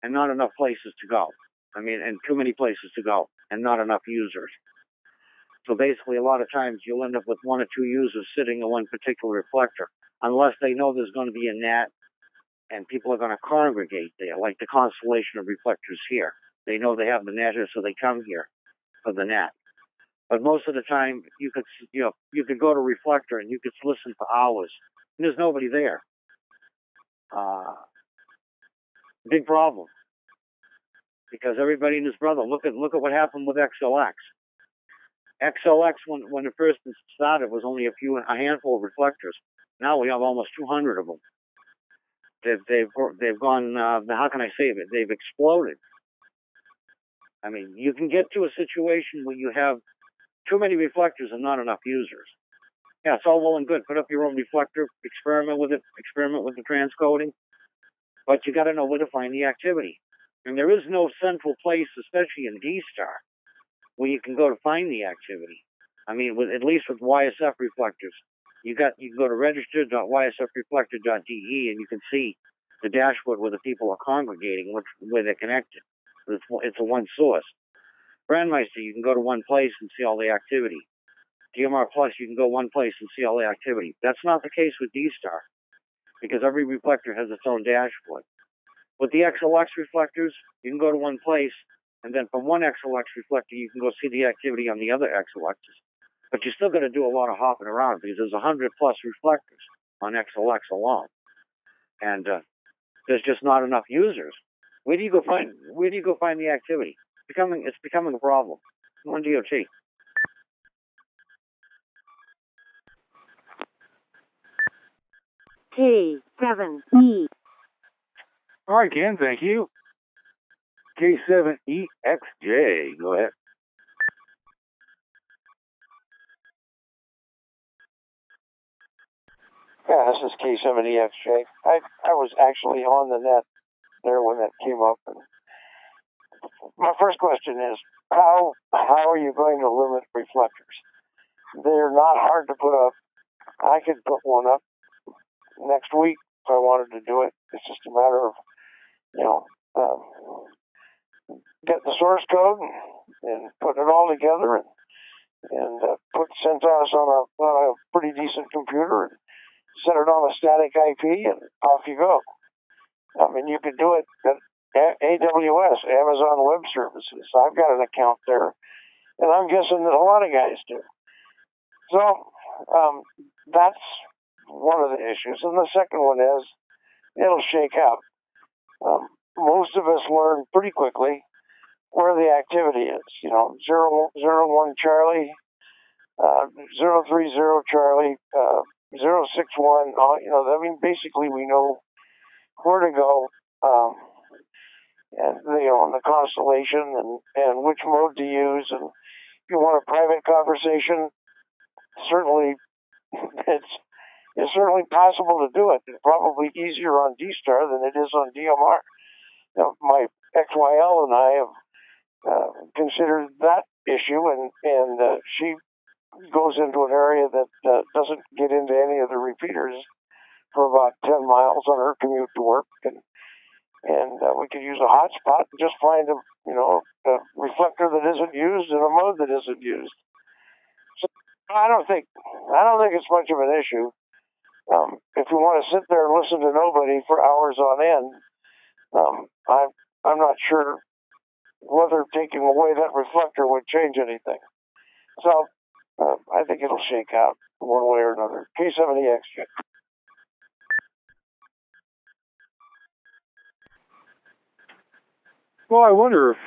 and not enough places to go. I mean, and too many places to go and not enough users. So basically, a lot of times you'll end up with one or two users sitting on one particular reflector, unless they know there's going to be a NAT and people are going to congregate there, like the constellation of reflectors here. They know they have the NAT here, so they come here for the NAT. But most of the time, you could go to reflector and you could listen for hours, and there's nobody there. Big problem, because everybody and his brother. Look at what happened with XLX. XLX, when it first started, was only a handful of reflectors. Now we have almost 200 of them. They've gone. How can I say it? They've exploded. I mean, you can get to a situation where you have too many reflectors and not enough users. Yeah, it's all well and good. Put up your own reflector, experiment with it, experiment with the transcoding, but you got to know where to find the activity. And there is no central place, especially in D-Star, where you can go to find the activity. I mean, at least with YSF reflectors, you can go to register.ysfreflector.de and you can see the dashboard where the people are congregating, where they're connected. It's a one source. Brandmeister, you can go to one place and see all the activity. DMR Plus, you can go one place and see all the activity. That's not the case with D-Star, because every reflector has its own dashboard. With the XLX reflectors, you can go to one place, and then from one XLX reflector, you can go see the activity on the other XLXs. But you're still going to do a lot of hopping around, because there's 100 plus reflectors on XLX alone. And there's just not enough users. Where do you go find the activity? It's becoming a problem. One DOT. K7E. All right, Ken, thank you. K7EXJ, go ahead. Yeah, this is K7EXJ. I was actually on the net there when that came up. And my first question is, how are you going to limit reflectors? They're not hard to put up. I could put one up next week if I wanted to do it. It's just a matter of, get the source code and put it all together and put CentOS on a pretty decent computer and set it on a static IP and off you go. I mean, you could do it at AWS, Amazon Web Services. I've got an account there, and I'm guessing that a lot of guys do. So that's one of the issues. And the second one is it'll shake out. Most of us learn pretty quickly where the activity is. 001 Charlie, 030 Charlie, 061. Basically we know where to go, and on the constellation and which mode to use. And if you want a private conversation, certainly it's certainly possible to do it. It's probably easier on D-Star than it is on DMR. My XYL and I have consider that issue, and she goes into an area that doesn't get into any of the repeaters for about 10 miles on her commute to work, and we could use a hotspot and just find a reflector that isn't used in a mode that isn't used. So I don't think it's much of an issue. If you want to sit there and listen to nobody for hours on end, I'm not sure whether taking away that reflector would change anything. So I think it'll shake out one way or another. K70X. Well, I wonder if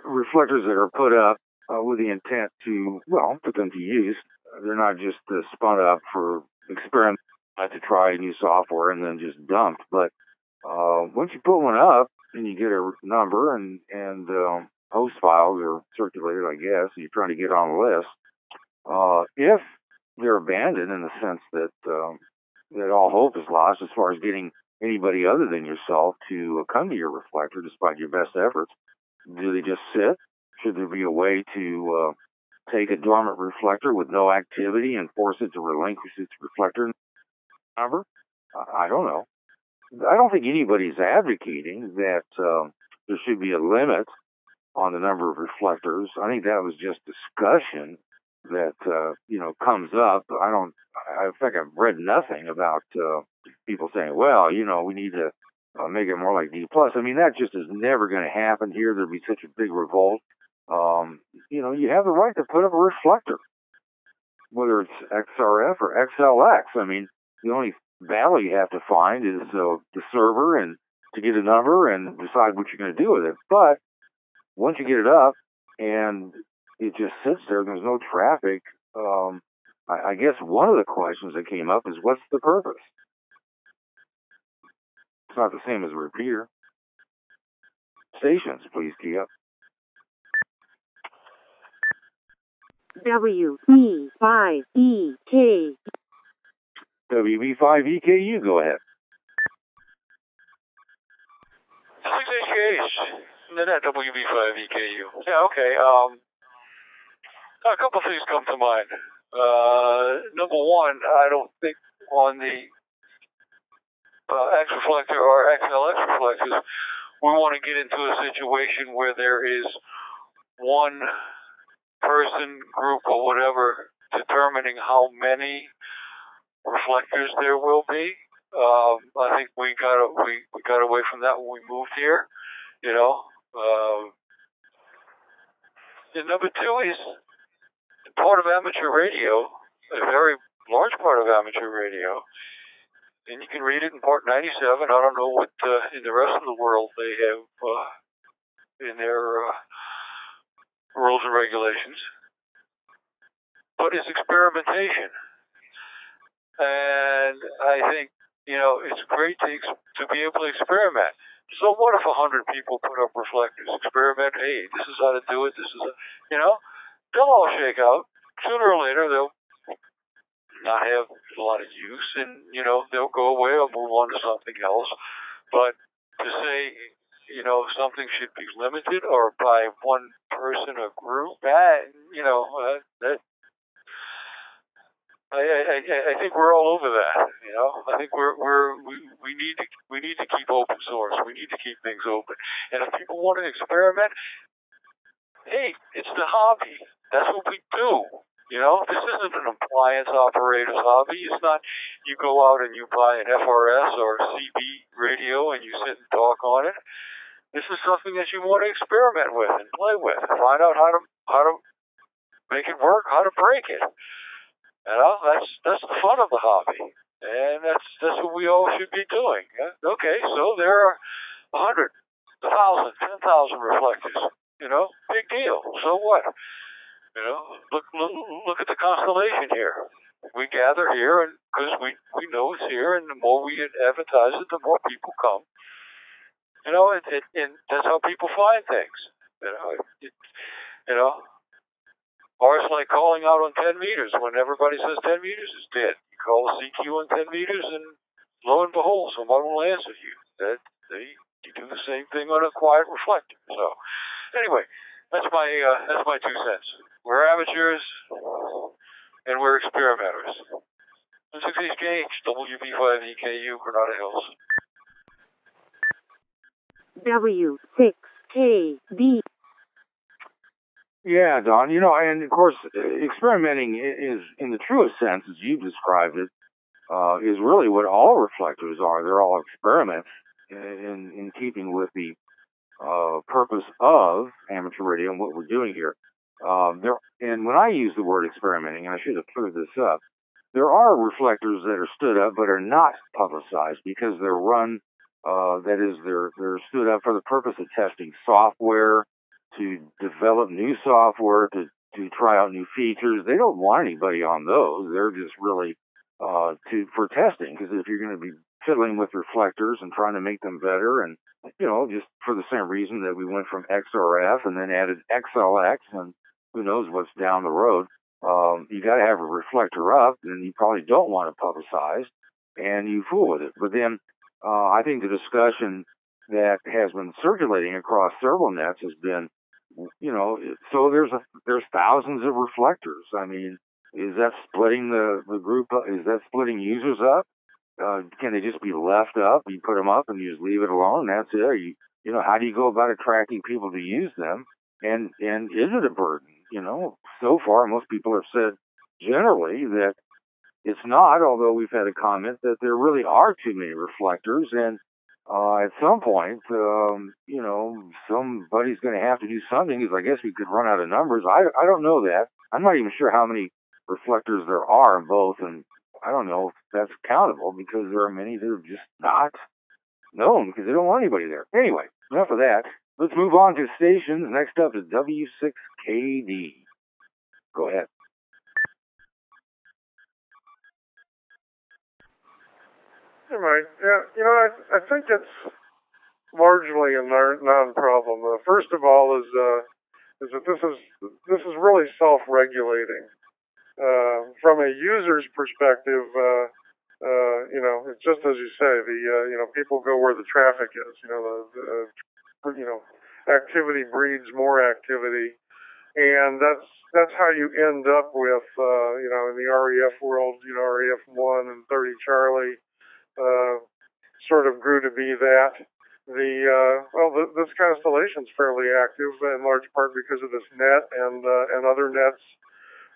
reflectors that are put up with the intent to, well, put them to use, they're not just spun up for experiment to try new software and then just dumped. But once you put one up and you get a number and host files are circulated, I guess, and you're trying to get on the list, if they're abandoned in the sense that that all hope is lost as far as getting anybody other than yourself to come to your reflector despite your best efforts, do they just sit? Should there be a way to take a dormant reflector with no activity and force it to relinquish its reflector number? I don't know. I don't think anybody's advocating that there should be a limit on the number of reflectors. I think that was just discussion that comes up. In fact, I've read nothing about people saying, well, we need to make it more like D+. I mean, that just is never going to happen here. There'd be such a big revolt. You have the right to put up a reflector, whether it's XRF or XLX. I mean, the only battle you have to find is the server and to get a number and decide what you're going to do with it. But once you get it up and it just sits there, there's no traffic. I guess one of the questions that came up is, what's the purpose? It's not the same as a repeater. Stations, please key up. WB5EK. WB5EKU, go ahead. 6HKH. Net WB5EKU. Yeah, okay. A couple things come to mind. Number one, I don't think on the X reflector or XLX reflectors, we want to get into a situation where there is one person, group, or whatever determining how many reflectors there will be. I think we got away from that when we moved here. And number two is part of amateur radio, a very large part of amateur radio, and you can read it in Part 97. I don't know what in the rest of the world they have in their rules and regulations, but it's experimentation. And I think, it's great to be able to experiment. So what if 100 people put up reflectors, experiment, hey, this is how to do it, they'll all shake out. Sooner or later, they'll not have a lot of use, and, they'll go away or move on to something else. But to say, something should be limited or by one person or group, I think we're all over that. I think we need to keep open source. We need to keep things open. And if people want to experiment, hey, it's the hobby. That's what we do. This isn't an appliance operator's hobby. It's not you go out and you buy an FRS or CB radio and you sit and talk on it. This is something that you want to experiment with and play with. Find out how to make it work, how to break it. That's the fun of the hobby, and that's what we all should be doing. Okay, so there are 100, 1,000, 10,000 reflectors. Big deal. So what? Look at the constellation here. We gather here, and because we know it's here, and the more we advertise it, the more people come. And that's how people find things. Or it's like calling out on 10 meters when everybody says 10 meters is dead. You call a CQ on 10 meters, and lo and behold, someone will answer you. You do the same thing on a quiet reflector. So Anyway, that's my 2 cents. We're amateurs and we're experimenters. This is Exchange, WB5EKU, Granada Hills. W6KD. Yeah, Don. And of course, experimenting is, in the truest sense, as you described it, is really what all reflectors are. They're all experiments in keeping with the purpose of amateur radio and what we're doing here. And when I use the word experimenting, and I should have cleared this up, there are reflectors that are stood up but are not publicized because they're run. That is, they're stood up for the purpose of testing software, to develop new software, to try out new features. They don't want anybody on those. They're just really for testing, because if you're going to be fiddling with reflectors and trying to make them better, and just for the same reason that we went from XRF and then added XLX, and who knows what's down the road, you got to have a reflector up, and you probably don't want it publicized, and you fool with it. But then I think the discussion that has been circulating across several nets has been, so there's thousands of reflectors. I mean, is that splitting the group up? Is that splitting users up? Can they just be left up? You put them up and you just leave it alone. That's it. How do you go about attracting people to use them? And is it a burden? So far most people have said generally that it's not. Although we've had a comment that there really are too many reflectors, and at some point, somebody's going to have to do something, because I guess we could run out of numbers. I don't know that. I'm not even sure how many reflectors there are in both, and I don't know if that's countable, because there are many that are just not known because they don't want anybody there. Anyway, enough of that. Let's move on to stations. Next up is W6KD. Go ahead. Hey, Mike. Yeah, I think it's largely a non-problem. First of all, is that this is really self-regulating. From a user's perspective, it's just as you say. People go where the traffic is. Activity breeds more activity, and that's how you end up with, in the REF world, REF 1 and 30 Charlie. Sort of grew to be that. This constellation's fairly active in large part because of this net and other nets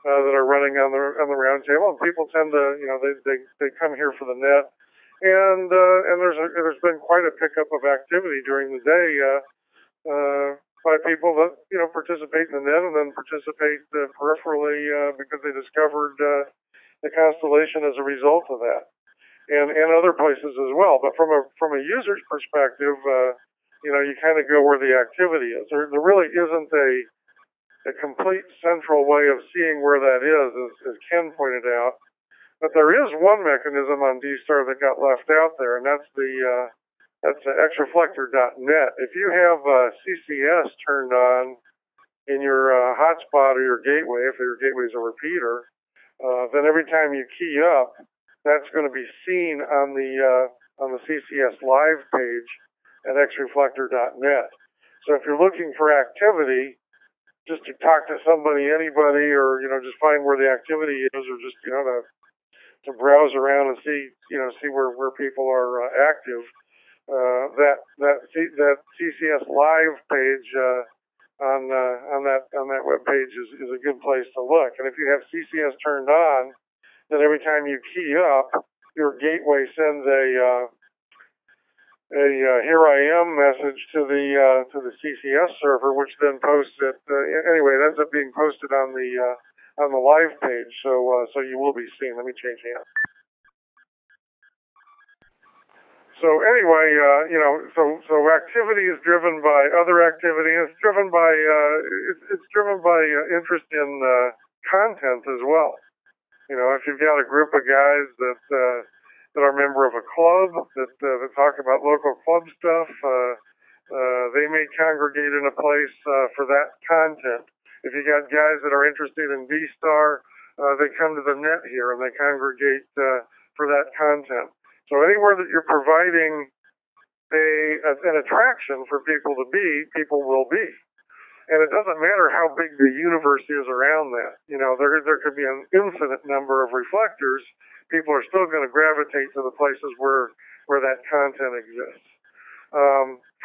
that are running on the round table, and people tend to, they come here for the net, and there's been quite a pickup of activity during the day by people that participate in the net and then participate peripherally because they discovered the constellation as a result of that. And other places as well. But from a user's perspective, you kind of go where the activity is. There really isn't a complete central way of seeing where that is, as Ken pointed out. But there is one mechanism on D-Star that got left out there, and that's the xreflector.net. If you have CCS turned on in your hotspot or your gateway, if your gateway is a repeater, then every time you key up, that's going to be seen on the CCS live page at xreflector.net. So if you're looking for activity, just to talk to somebody, anybody, or just find where the activity is, or just to browse around and see where people are active, that CCS live page on that web page is a good place to look. And if you have CCS turned on, then every time you key up, your gateway sends a here I am message to the CCS server, which then posts it. Anyway, it ends up being posted on the live page, so you will be seen. Let me change hands. So anyway, so activity is driven by other activity. It's driven by interest in content as well. If you've got a group of guys that are a member of a club that talk about local club stuff, they may congregate in a place for that content. If you got guys that are interested in D-Star, they come to the net here and they congregate for that content. So anywhere that you're providing an attraction for people to be, people will be. And it doesn't matter how big the universe is around that. You know, there could be an infinite number of reflectors. People are still going to gravitate to the places where that content exists.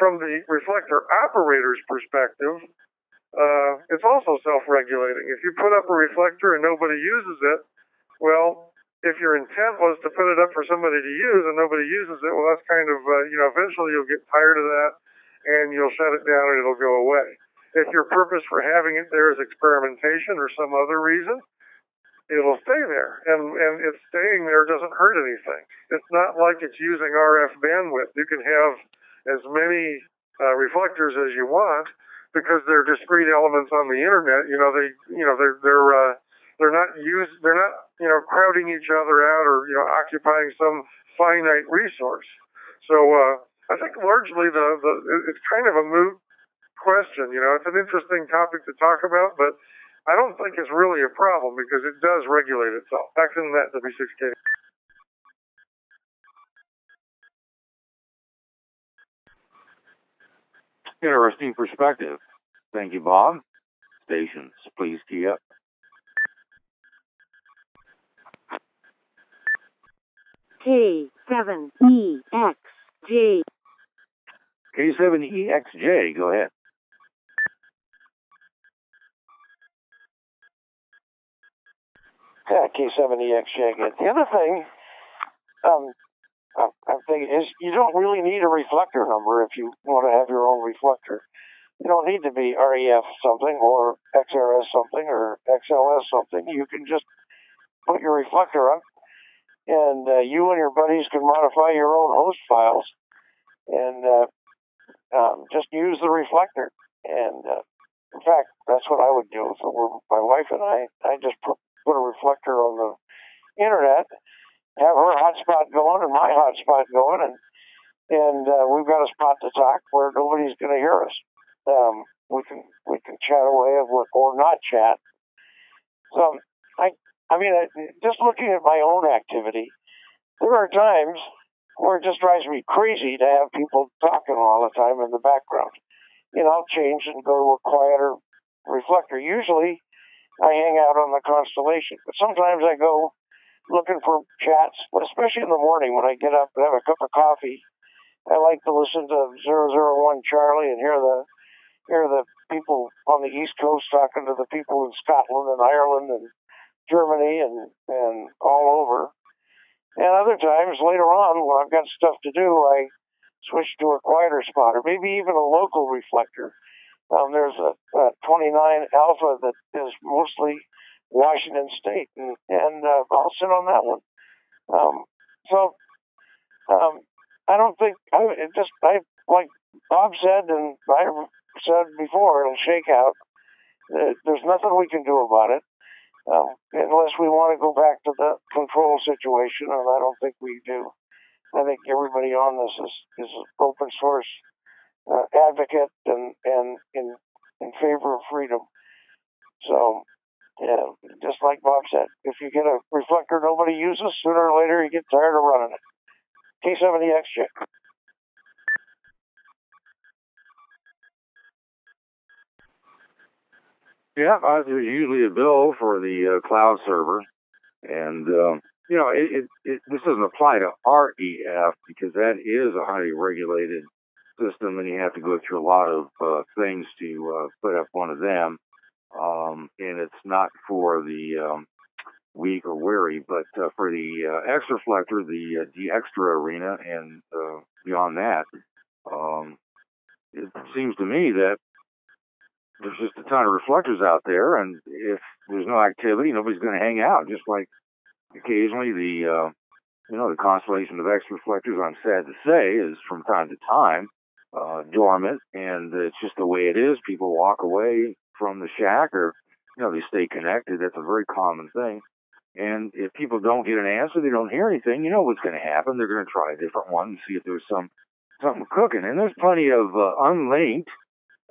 From the reflector operator's perspective, it's also self-regulating. If you put up a reflector and nobody uses it, well, if your intent was to put it up for somebody to use and nobody uses it, well, that's kind of, eventually you'll get tired of that and you'll shut it down and it'll go away. If your purpose for having it there is experimentation or some other reason, it'll stay there. And it's staying there doesn't hurt anything. It's not like it's using RF bandwidth. You can have as many reflectors as you want because they're discrete elements on the internet. They're not crowding each other out or occupying some finite resource. So I think largely it's kind of a moot question. It's an interesting topic to talk about, but I don't think it's really a problem because it does regulate itself. Back to the net, W6K. Interesting perspective. Thank you, Bob. Stations, please key up. K7EXJ. K7EXJ, go ahead. Yeah, K7EXJ again. The other thing I'm thinking is you don't really need a reflector number if you want to have your own reflector. You don't need to be REF something or XRS something or XLS something. You can just put your reflector up, and you and your buddies can modify your own host files and just use the reflector. And in fact, that's what I would do if it were my wife and I. I just put a reflector on the internet, have her hotspot going and my hotspot going, and we've got a spot to talk where nobody's going to hear us. We can chat away or not chat. So I mean, just looking at my own activity, there are times where it just drives me crazy to have people talking all the time in the background. I'll change and go to a quieter reflector. Usually I hang out on the Constellation, but sometimes I go looking for chats, especially in the morning when I get up and have a cup of coffee. I like to listen to 001 Charlie and hear the people on the East Coast talking to the people in Scotland and Ireland and Germany and all over. And other times later on, when I've got stuff to do, I switch to a quieter spot or maybe even a local reflector. There's a 29 Alpha that is mostly Washington State, and I'll sit on that one. I don't think like Bob said and I said before, it'll shake out. There's nothing we can do about it unless we want to go back to the control situation, and I don't think we do. I think everybody on this is an open source advocate and in favor of freedom. So, yeah, just like Bob said, if you get a reflector nobody uses, sooner or later you get tired of running it. K7EXJ. Yeah, there's usually a bill for the cloud server, and this doesn't apply to REF because that is a highly regulated system, and you have to go through a lot of things to put up one of them. And it's not for the weak or weary, but for the X reflector, the extra arena, and beyond that, it seems to me that there's just a ton of reflectors out there, and if there's no activity, nobody's going to hang out. Just like occasionally the constellation of X reflectors, I'm sad to say, is from time to time dormant, and it's just the way it is. People walk away from the shack, or they stay connected. That's a very common thing. And if people don't get an answer, they don't hear anything, you know what's going to happen. They're going to try a different one and see if there's something cooking. And there's plenty of unlinked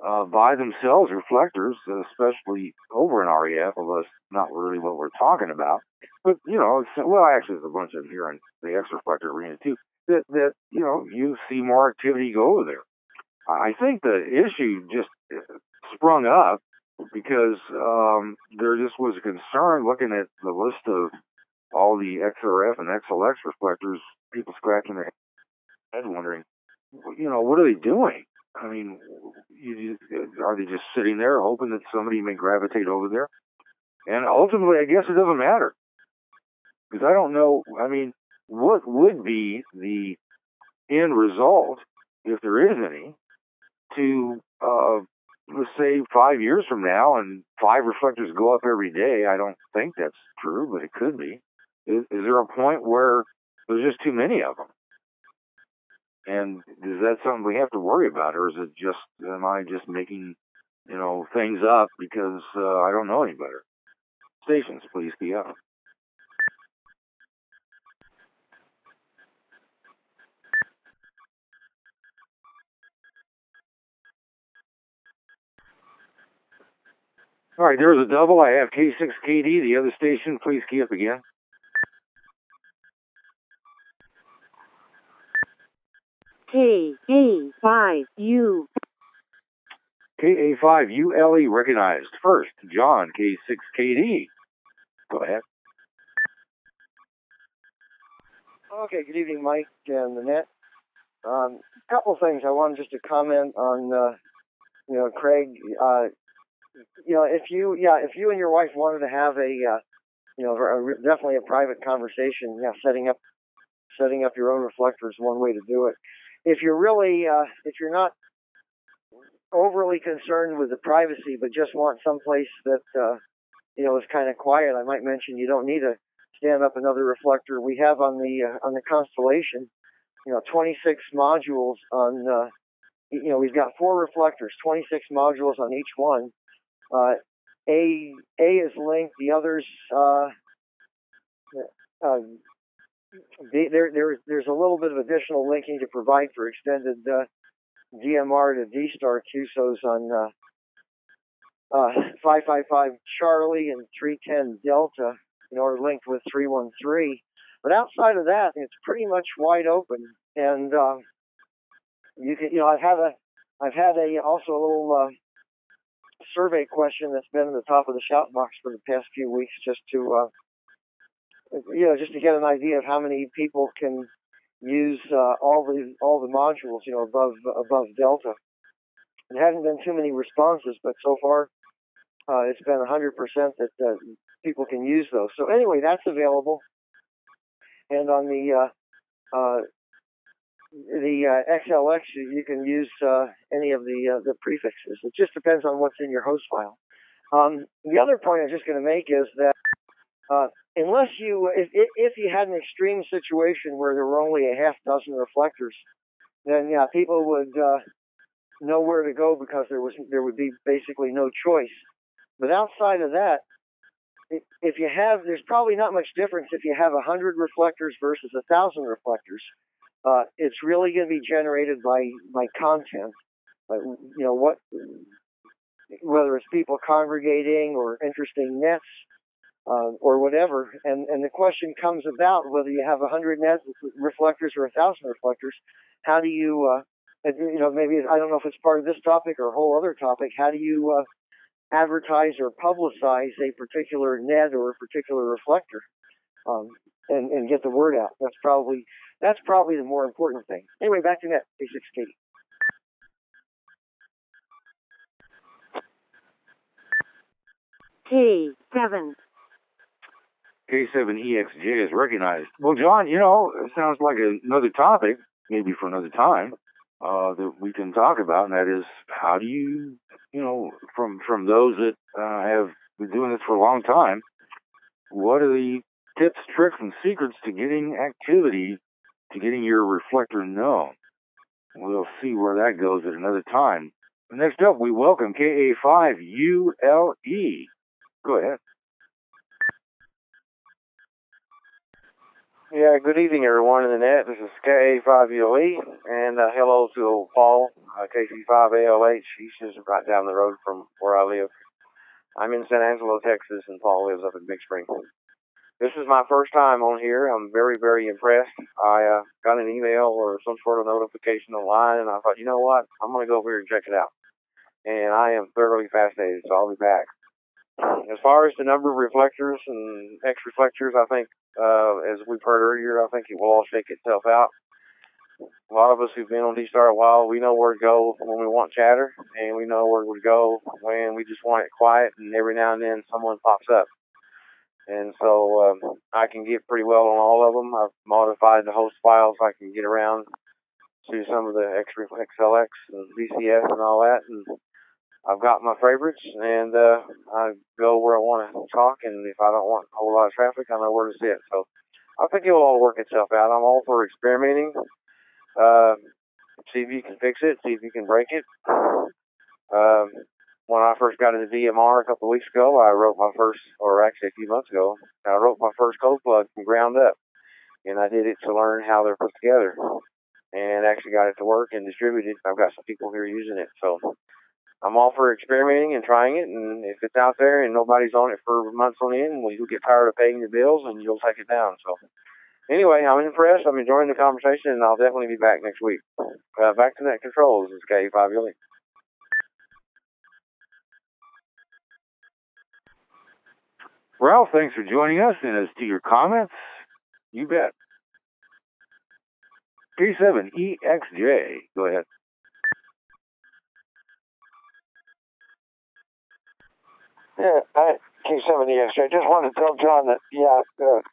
by themselves reflectors, especially over in REF, although that's not really what we're talking about. But, actually there's a bunch of them here in the X reflector arena too, that you see more activity go over there. I think the issue just sprung up because there just was a concern looking at the list of all the XRF and XLX reflectors, people scratching their head wondering, what are they doing? I mean, are they just sitting there hoping that somebody may gravitate over there? And ultimately, I guess it doesn't matter. Because I don't know, I mean, what would be the end result, if there is any, to, let's say, 5 years from now and 5 reflectors go up every day? I don't think that's true, but it could be. Is there a point where there's just too many of them? And is that something we have to worry about, or is it just, am I just making, things up because I don't know any better? Stations, please be up. All right, there's a double. I have K6KD. The other station, please key up again. KA5U. KA5ULE recognized. First, John, K6KD. Go ahead. Okay, good evening, Mike and Nanette. A couple things I wanted just to comment on, Craig. If you and your wife wanted to have definitely a private conversation, setting up your own reflector is one way to do it. If you're not overly concerned with the privacy, but just want someplace that, is kind of quiet, I might mention you don't need to stand up another reflector. We have on the Constellation, 26 modules on, we've got 4 reflectors, 26 modules on each one. A is linked, the others, there's a little bit of additional linking to provide for extended DMR to D-Star QSOs on 555 Charlie and 310 Delta, linked with 313. But outside of that, it's pretty much wide open. And you can, I've had also a little survey question that's been in the top of the shout box for the past few weeks, just to just to get an idea of how many people can use all the modules, above Delta. There hasn't been too many responses, but so far it's been 100% that people can use those. So anyway, that's available. And on the XLX, you can use any of the prefixes. It just depends on what's in your host file. The other point I'm just going to make is that unless if you had an extreme situation where there were only a half dozen reflectors, then people would know where to go because there would be basically no choice. But outside of that, there's probably not much difference if you have 100 reflectors versus 1,000 reflectors. It's really going to be generated by content, whether it's people congregating or interesting nets, or whatever. And the question comes about whether you have 100 net reflectors or 1,000 reflectors. How do you, maybe, I don't know if it's part of this topic or a whole other topic, how do you advertise or publicize a particular net or a particular reflector, and get the word out? That's probably the more important thing. Anyway, back to net, K6K. K7. K7EXJ is recognized. Well, John, it sounds like another topic, maybe for another time, that we can talk about, and that is how do you, from those that have been doing this for a long time, what are the tips, tricks, and secrets to getting activity, to getting your reflector known? We'll see where that goes at another time. Next up, we welcome KA5ULE. Go ahead. Yeah, good evening, everyone in the net. This is KA5ULE, and hello to Paul, KC5ALH. He's just right down the road from where I live. I'm in San Angelo, Texas, and Paul lives up in Big Spring. This is my first time on here. I'm very, very impressed. I got an email or some sort of notification online, and I thought, you know what? I'm going to go over here and check it out. and I am thoroughly fascinated, so I'll be back. As far as the number of reflectors and X reflectors, I think, as we've heard earlier, I think it will all shake itself out. A lot of us who've been on D-Star a while, we know where to go when we want chatter, and we know where to go when we just want it quiet, and every now and then someone pops up. And so I can get pretty well on all of them. I've modified the host files. I can get around to some of the XLX and VCS and all that, and I've got my favorites, and I go where I want to talk, and if I don't want a whole lot of traffic, I know where to sit. So I think it'll all work itself out. I'm all for experimenting. See if you can fix it, see if you can break it. When I first got into DMR a couple of weeks ago, I wrote my first, or actually a few months ago, I wrote my first code plug from ground up. And I did it to learn how they're put together. And actually got it to work and distributed. I've got some people here using it. So I'm all for experimenting and trying it. And if it's out there and nobody's on it for months on end, well, you'll get tired of paying the bills and you'll take it down. So anyway, I'm impressed. I'm enjoying the conversation, and I'll definitely be back next week. Back to Net Control. This is K5 Yuli. Ralph, thanks for joining us. And as to your comments, you bet. K7EXJ, go ahead. Yeah, K7EXJ. I just wanted to tell John that, yeah,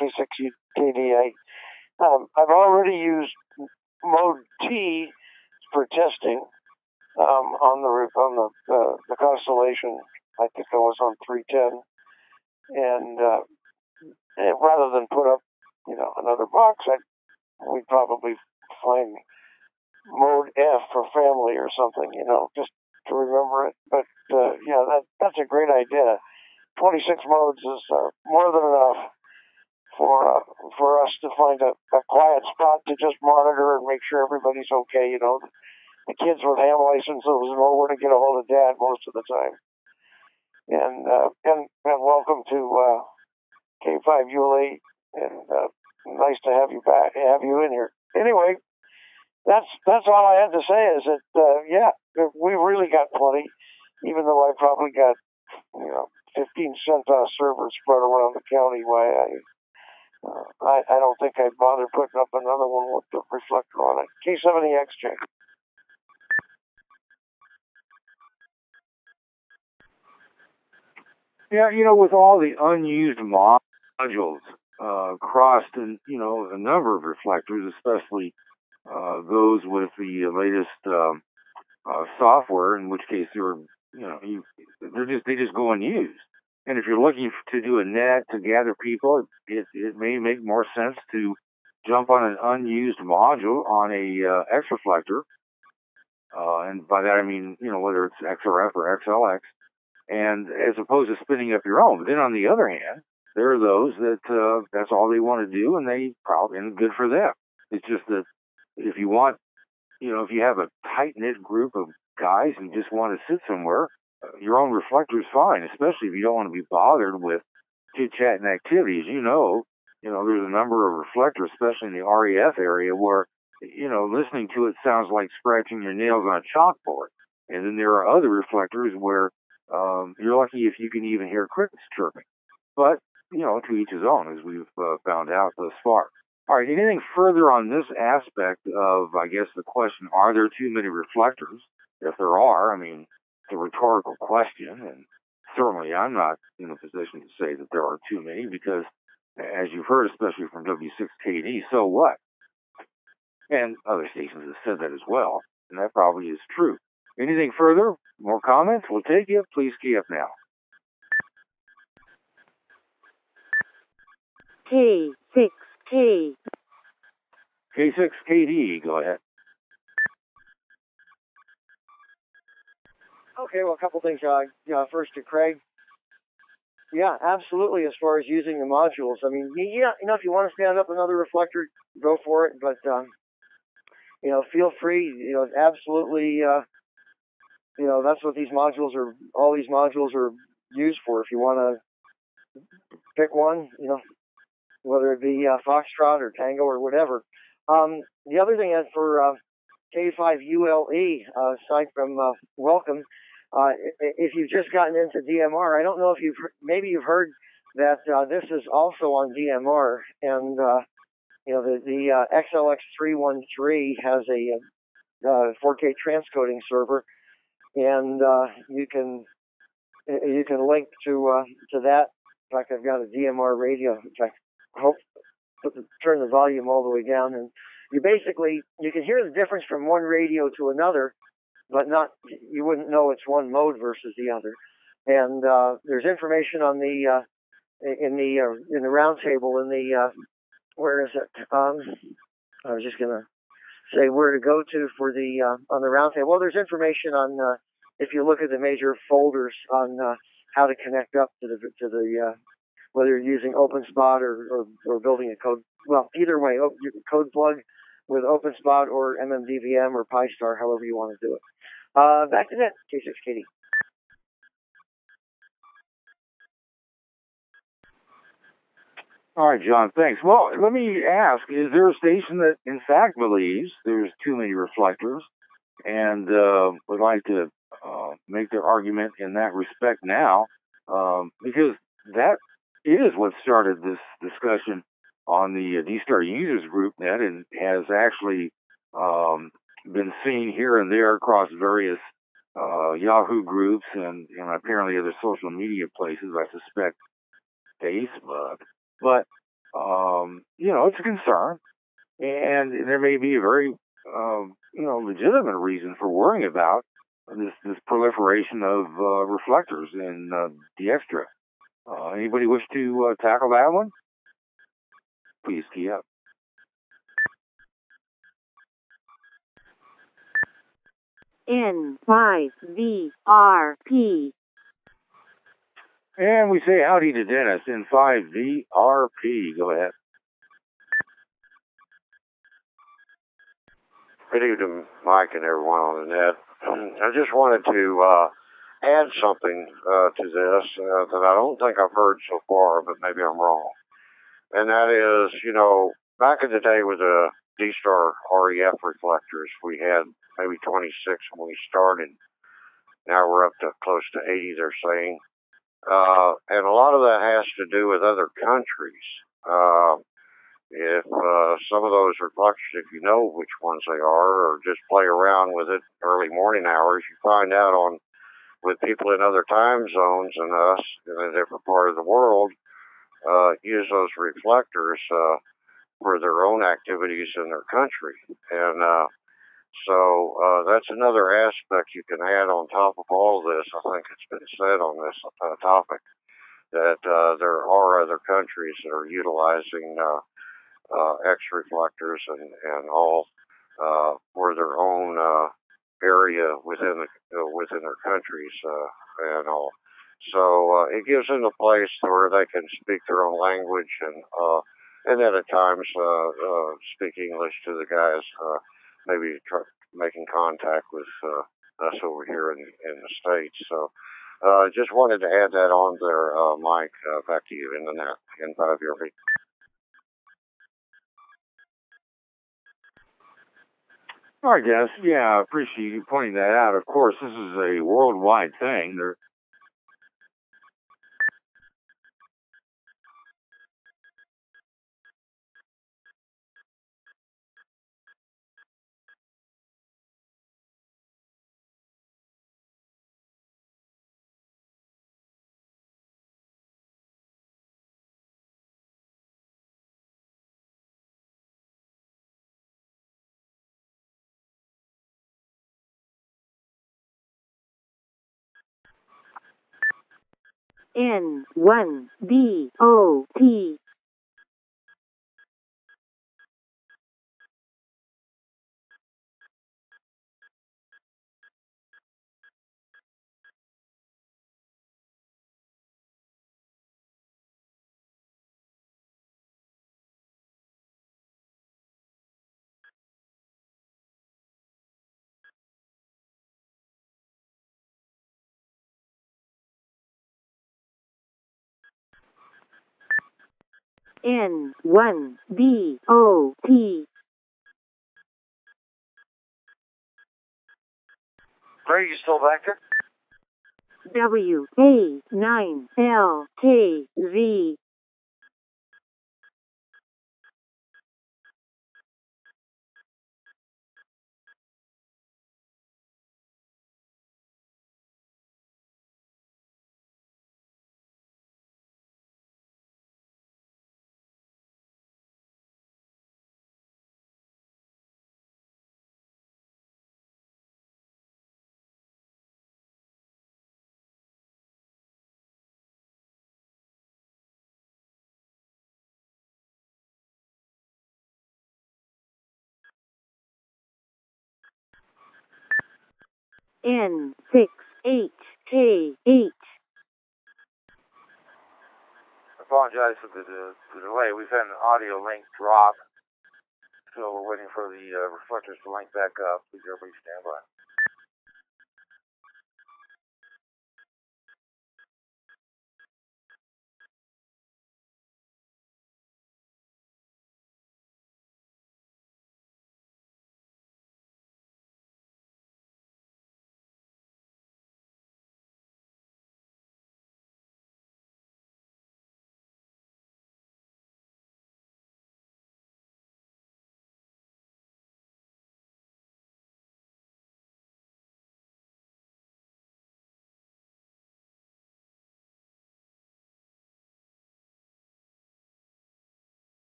K6KDA. I've already used Mode T for testing on the Constellation. I think I was on 310, and rather than put up, another box, we'd probably find Mode F for family or something, just to remember it. But yeah, that's a great idea. 26 modes is more than enough for us to find a quiet spot to just monitor and make sure everybody's okay. The kids with ham licenses know where to get a hold of Dad most of the time. And welcome to K5 ULA, and nice to have you back, have you in here. Anyway, that's all I had to say. Is that yeah, we really got plenty, even though I probably got 15 CentOS servers spread around the county. Why I don't think I'd bother putting up another one with the reflector on it. K7EXJ. Yeah, with all the unused modules crossed in, a number of reflectors, especially those with the latest software, in which case they just go unused. And if you're looking to do a net to gather people, it may make more sense to jump on an unused module on a X reflector, and by that I mean whether it's XRF or XLX, and as opposed to spinning up your own. But then on the other hand, there are those that that's all they want to do, and and good for them. It's just that if you want, if you have a tight-knit group of guys and just want to sit somewhere, your own reflector is fine, especially if you don't want to be bothered with chit-chat and activities. There's a number of reflectors, especially in the REF area, where, listening to it sounds like scratching your nails on a chalkboard. And then there are other reflectors where you're lucky if you can even hear crickets chirping. But, to each his own, as we've found out thus far. All right, anything further on this aspect of, I guess, the question, are there too many reflectors? If there are, it's a rhetorical question, and certainly I'm not in a position to say that there are too many, because, as you've heard, especially from W6KD, so what? And other stations have said that as well, and that probably is true. Anything further? More comments? We'll take you. Please key up now. K6K. K6KD, go ahead. Okay, well, a couple things. First to Craig. Yeah, absolutely. As far as using the modules, if you want to stand up another reflector, go for it. But feel free. Absolutely. That's what these modules are. All these modules are used for. If you want to pick one, whether it be Foxtrot or Tango or whatever. The other thing is for K5ULE, aside from welcome, if you've just gotten into DMR, I don't know if maybe you've heard that this is also on DMR, and the XLX313 has a 4K transcoding server, and you can link to that. In fact, I've got a DMR radio. In fact, turn the volume all the way down, and you can hear the difference from one radio to another, but you wouldn't know it's one mode versus the other. And there's information on in the round table where is it? I was just gonna say where to go to for on the round table. Well, there's information on if you look at the major folders on how to connect up to the whether you're using OpenSpot or building a code. Well, either way, code plug with OpenSpot or MMDVM or PyStar, however you want to do it. Back to that, K6KD. All right, John, thanks. Well, let me ask, is there a station that in fact believes there's too many reflectors and would like to make their argument in that respect now? Because that is what started this discussion on the D-Star Users Group net and has actually been seen here and there across various Yahoo groups and apparently other social media places, I suspect Facebook. But, it's a concern, and there may be a very, legitimate reason for worrying about this proliferation of reflectors in DXtra. Anybody wish to tackle that one? Please key up. N5VRP. And we say howdy to Dennis in 5VRP. Go ahead. Good evening, Mike and everyone on the net. I just wanted to add something to this that I don't think I've heard so far, but maybe I'm wrong. And that is, back in the day with the D-Star REF reflectors, we had maybe 26 when we started. Now we're up to close to 80, they're saying. And a lot of that has to do with other countries. If some of those reflectors, if you know which ones they are, or just play around with it early morning hours, you find out with people in other time zones than us in a different part of the world, use those reflectors for their own activities in their country. And so that's another aspect you can add on top of all of this. I think it's been said on this topic that there are other countries that are utilizing X reflectors and all for their own area within their countries and all. So it gives them a place where they can speak their own language and then at times speak English to the guys, maybe making contact with us over here in the States. So just wanted to add that on there, Mike. Back to you in the net in 5VRP. All right, Dennis. Yeah, I appreciate you pointing that out. Of course, this is a worldwide thing. N1BOT. N1BOT. Greg, you still back there? WA9LKZ. N68K8. Apologize for the delay. We've had an audio link drop, so we're waiting for the reflectors to link back up. Please everybody stand by.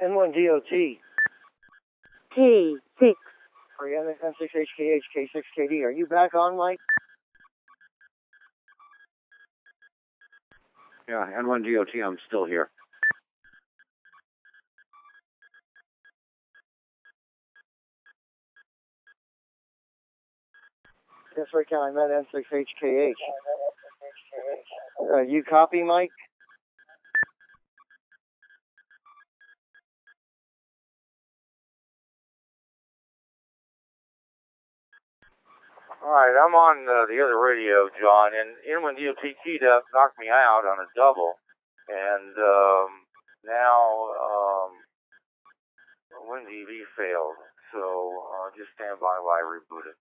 N1DOT. K6. Are you on N6HKH, K6KD? Are you back on, Mike? Yeah, N1DOT, I'm still here. That's right, Cal. I meant N6HKH. You copy, Mike? All right, I'm on the other radio, John, and N1DOT keyed up, knocked me out on a double, and now WinDB failed. So just stand by while I reboot it.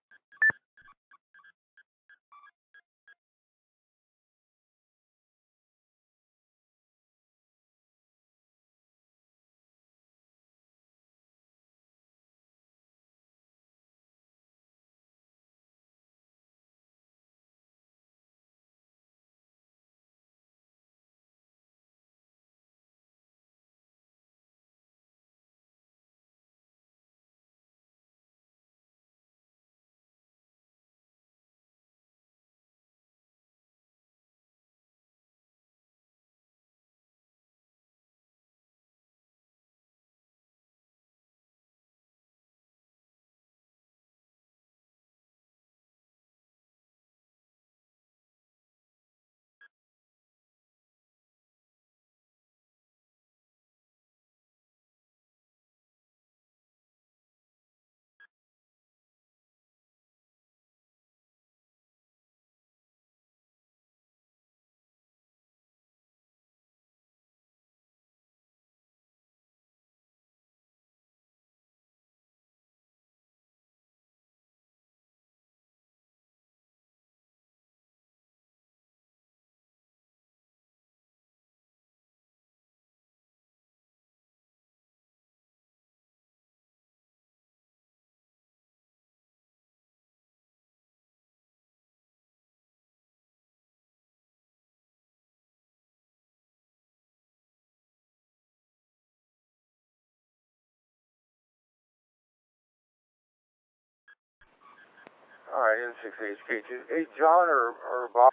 All right, N6HK2. Hey, John or Bob?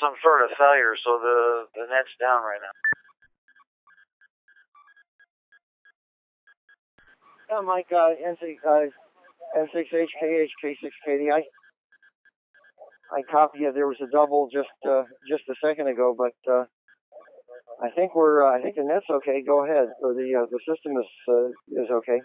Some sort of failure, so the net's down right now. Yeah, Mike, N6HKH, K6KD. I copied you. There was a double just a second ago, but I think I think the net's okay. Go ahead, or the system is okay.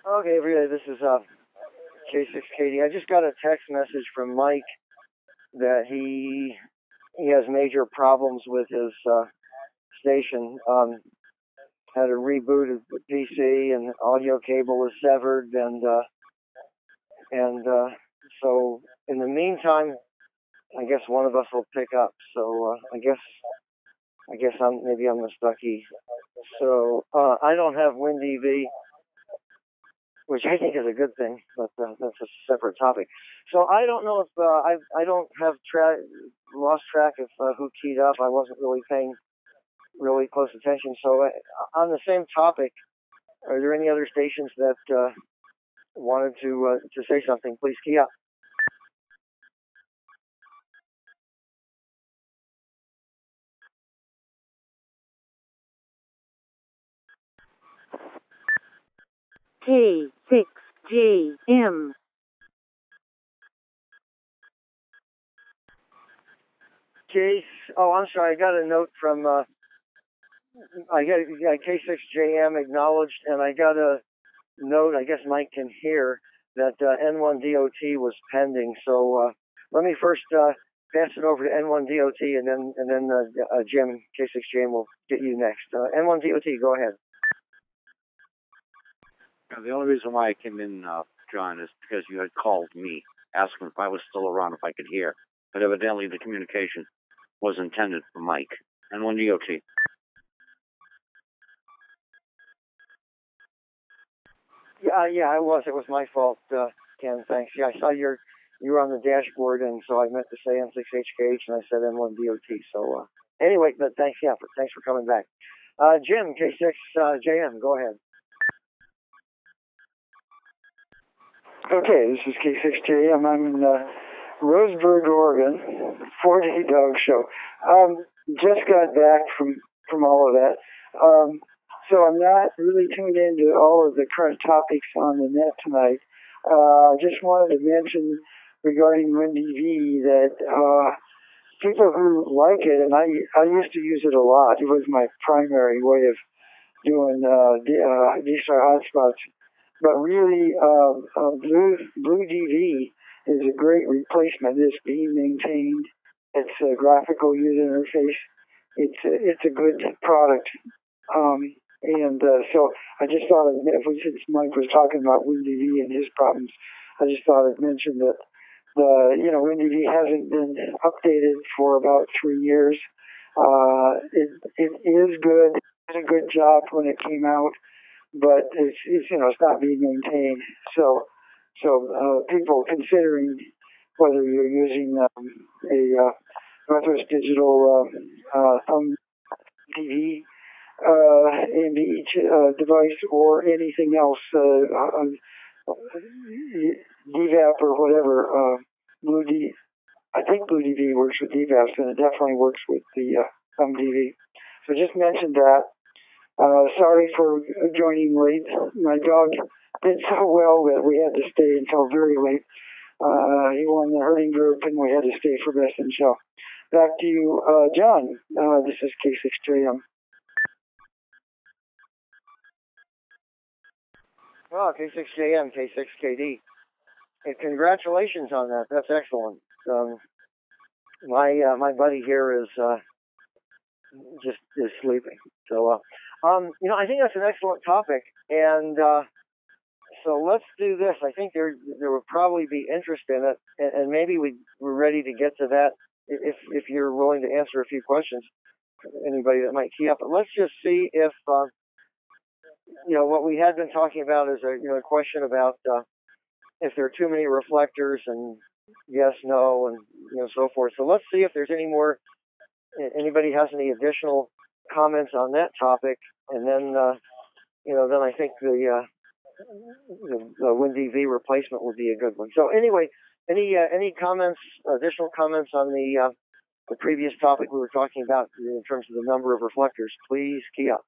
Okay, everybody, this is K6KD. I just got a text message from Mike that he has major problems with his station. Had to reboot his PC, and the audio cable is severed, and so in the meantime, I guess one of us will pick up. So I guess maybe I'm the stucky. So I don't have WinDB, which I think is a good thing, but that's a separate topic. So I don't know if I don't have lost track of who keyed up. I wasn't really paying really close attention. So on the same topic, are there any other stations that wanted to say something? Please key up. K6JM. Oh, I'm sorry. I got a note from I got K6JM acknowledged, and I got a note. I guess Mike can hear that N1DOT was pending. So let me first pass it over to N1DOT, and then Jim K6JM will get you next. N1DOT, go ahead. The only reason why I came in, John, is because you had called me asking if I was still around, if I could hear. But evidently the communication was intended for Mike. N1DOT. Yeah, it was. It was my fault, Ken. Thanks. Yeah, I saw you were on the dashboard, and so I meant to say N6HKH, and I said N1DOT. So anyway, but thanks. Yeah, thanks for coming back. Jim K6JM, go ahead. Okay, this is K6JM. I'm in Roseburg, Oregon, 4-Day Dog Show. Just got back from all of that. So I'm not really tuned into all of the current topics on the net tonight. Just wanted to mention regarding WinDB that people who like it, and I used to use it a lot. It was my primary way of doing D-Star hotspots. But really, BlueDB is a great replacement. It's being maintained. It's a graphical user interface. It's a good product. So I just thought, since Mike was talking about WinDB and his problems, I just thought I'd mention that WinDB hasn't been updated for about 3 years. It is good. It did a good job when it came out, but it's not being maintained. So people considering whether you're using a Northwest Digital thumb TV AMD device or anything else, DVAP or whatever. I think Blue DV works with DVAPs, and it definitely works with the thumb DV. So just mentioned that. Sorry for joining late. My dog did so well that we had to stay until very late. He won the herding group, and we had to stay for best in show. Back to you, John. This is K6JM. Well, K6JM, K6KD. And congratulations on that. That's excellent. My buddy here is just is sleeping. So, I think that's an excellent topic. And so let's do this. I think there will probably be interest in it, and maybe we're ready to get to that if you're willing to answer a few questions. Anybody that might key up. But let's just see if what we had been talking about is a question about if there are too many reflectors and yes, no, and so forth. So let's see if there's anybody has any additional comments on that topic, and then then I think the WinDV replacement would be a good one. So anyway, any comments, additional comments on the previous topic we were talking about in terms of the number of reflectors? Please key up.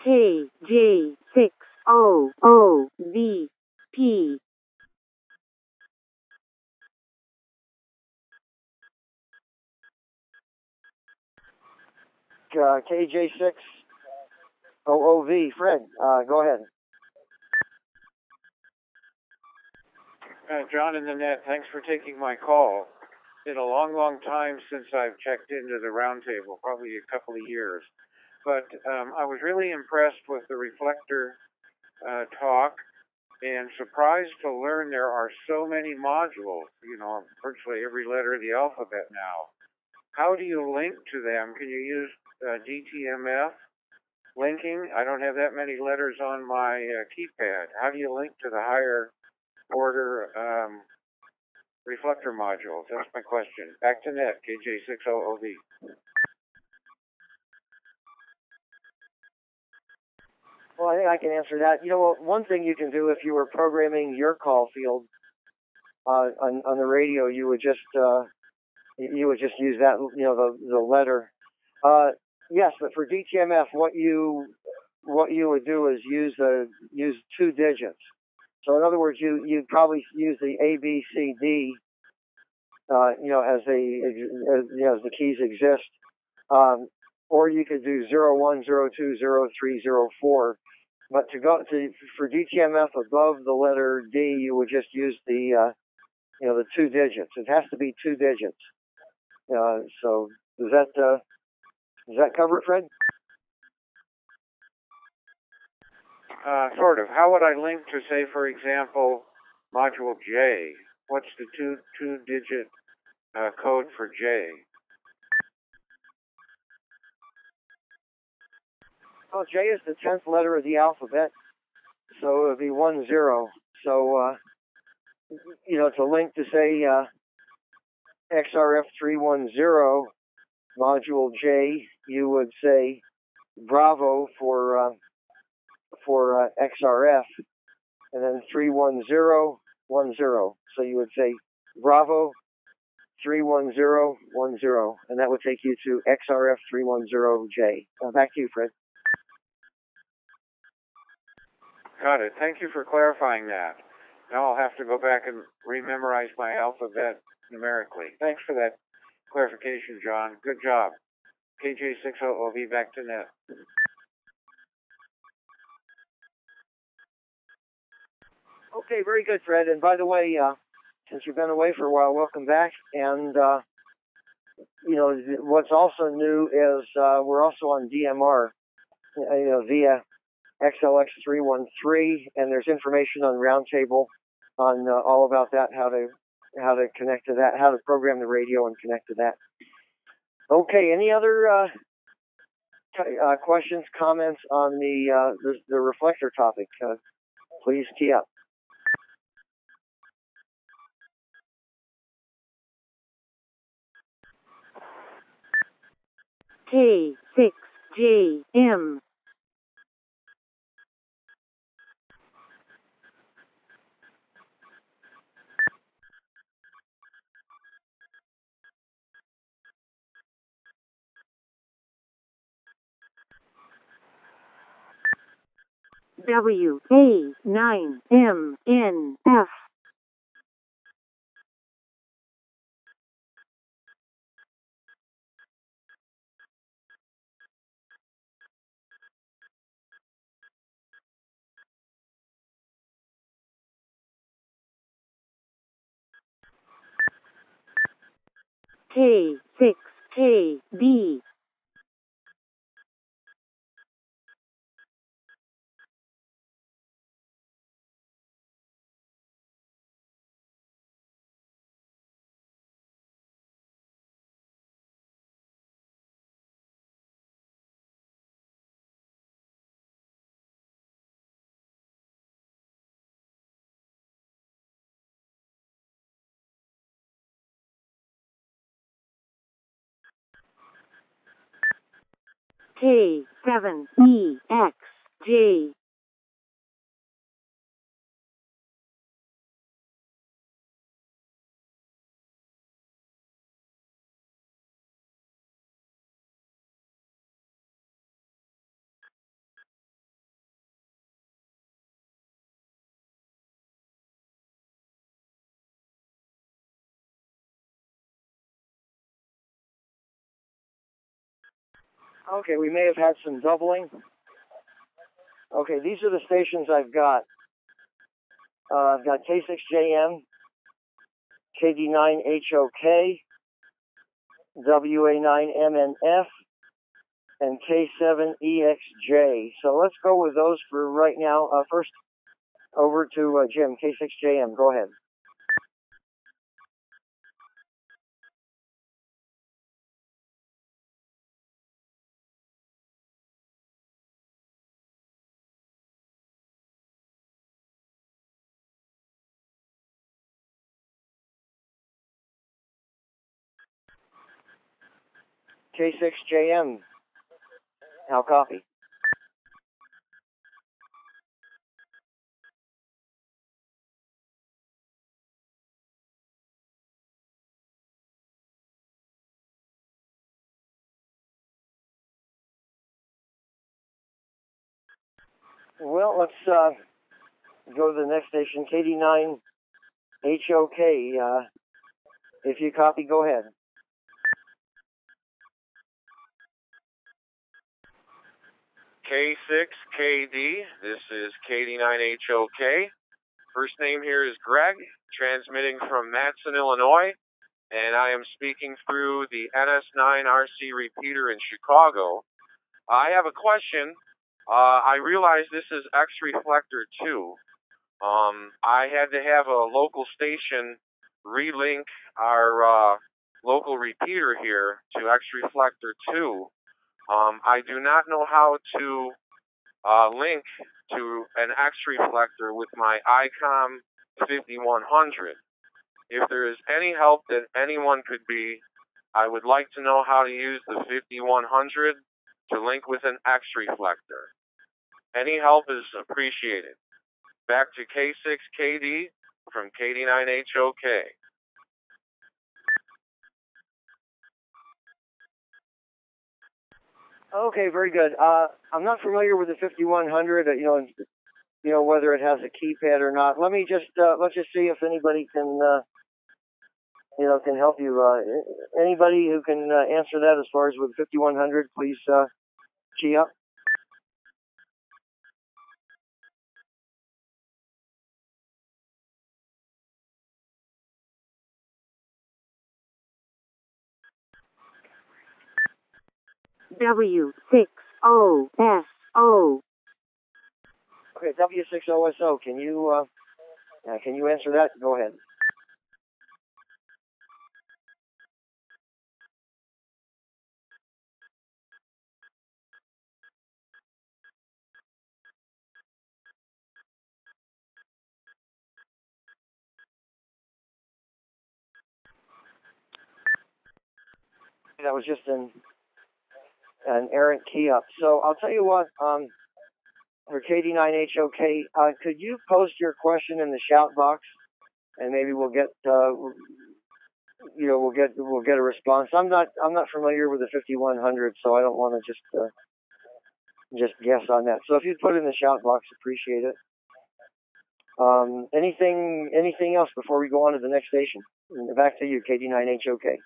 KJ6OOVP. KJ6OOV. Fred, go ahead. John in the net, thanks for taking my call. It's been a long, long time since I've checked into the roundtable, probably a couple of years. But I was really impressed with the reflector talk and surprised to learn there are so many modules, virtually every letter of the alphabet now. How do you link to them? Can you use DTMF linking? I don't have that many letters on my keypad. How do you link to the higher order reflector modules? That's my question. Back to net, KJ6OOV. Well, I think I can answer that. One thing you can do if you were programming your call field on the radio, you would just use that, the letter. Yes, but for DTMF, what you would do is use 2 digits. So in other words, you'd probably use the A, B, C, D, as the keys exist. Or you could do 01, 02, 03, 04. But for DTMF above the letter D, you would just use the 2 digits. It has to be 2 digits. So does that cover it, Fred? Sort of. How would I link to, say, for example, module J? What's the two-digit code for J? Well, J is the 10th letter of the alphabet, so it would be 10. So, to link to, say, XRF310, module J, you would say Bravo for XRF, and then 31010. So you would say Bravo 31010, and that would take you to XRF310J. Back to you, Fred. Got it. Thank you for clarifying that. Now I'll have to go back and rememorize my alphabet numerically. Thanks for that clarification, John. Good job. KJ6OOV, back to net. Okay, very good, Fred. And by the way, since you've been away for a while, welcome back. And, what's also new is we're also on DMR, via XLX313, and there's information on Roundtable on all about that, how to connect to that, how to program the radio and connect to that. Okay, any other questions, comments on the reflector topic? Please key up. K6JM. WA9MNF. K6KB. K7EXJ. Okay, we may have had some doubling. Okay, these are the stations I've got. I've got K6JM, KD9HOK, WA9MNF, and K7EXJ. So let's go with those for right now. First, over to Jim, K6JM. Go ahead. K6JM. How copy? Well, let's go to the next station, KD9HOK. If you copy, go ahead. K6KD, this is KD9HOK. First name here is Greg, transmitting from Matson, Illinois, and I am speaking through the NS9RC repeater in Chicago. I have a question. I realize this is X Reflector 2. I had to have a local station relink our local repeater here to X Reflector 2. I do not know how to link to an X reflector with my ICOM 5100. If there is any help that anyone could be, I would like to know how to use the 5100 to link with an X reflector. Any help is appreciated. Back to K6KD from KD9HOK. Okay, very good. I'm not familiar with the 5100. You know whether it has a keypad or not. Let's just see if anybody can can help you. Anybody who can answer that as far as with 5100, please key up. W6OSO. Okay, W6OSO. Can you answer that? Go ahead. That was just an errant key up. So I'll tell you what, for KD9HOK, could you post your question in the shout box, and maybe we'll get we'll get a response. I'm not familiar with the 5100, so I don't want to just guess on that. So if you put it in the shout box, appreciate it. Anything else before we go on to the next station? Back to you, KD9HOK.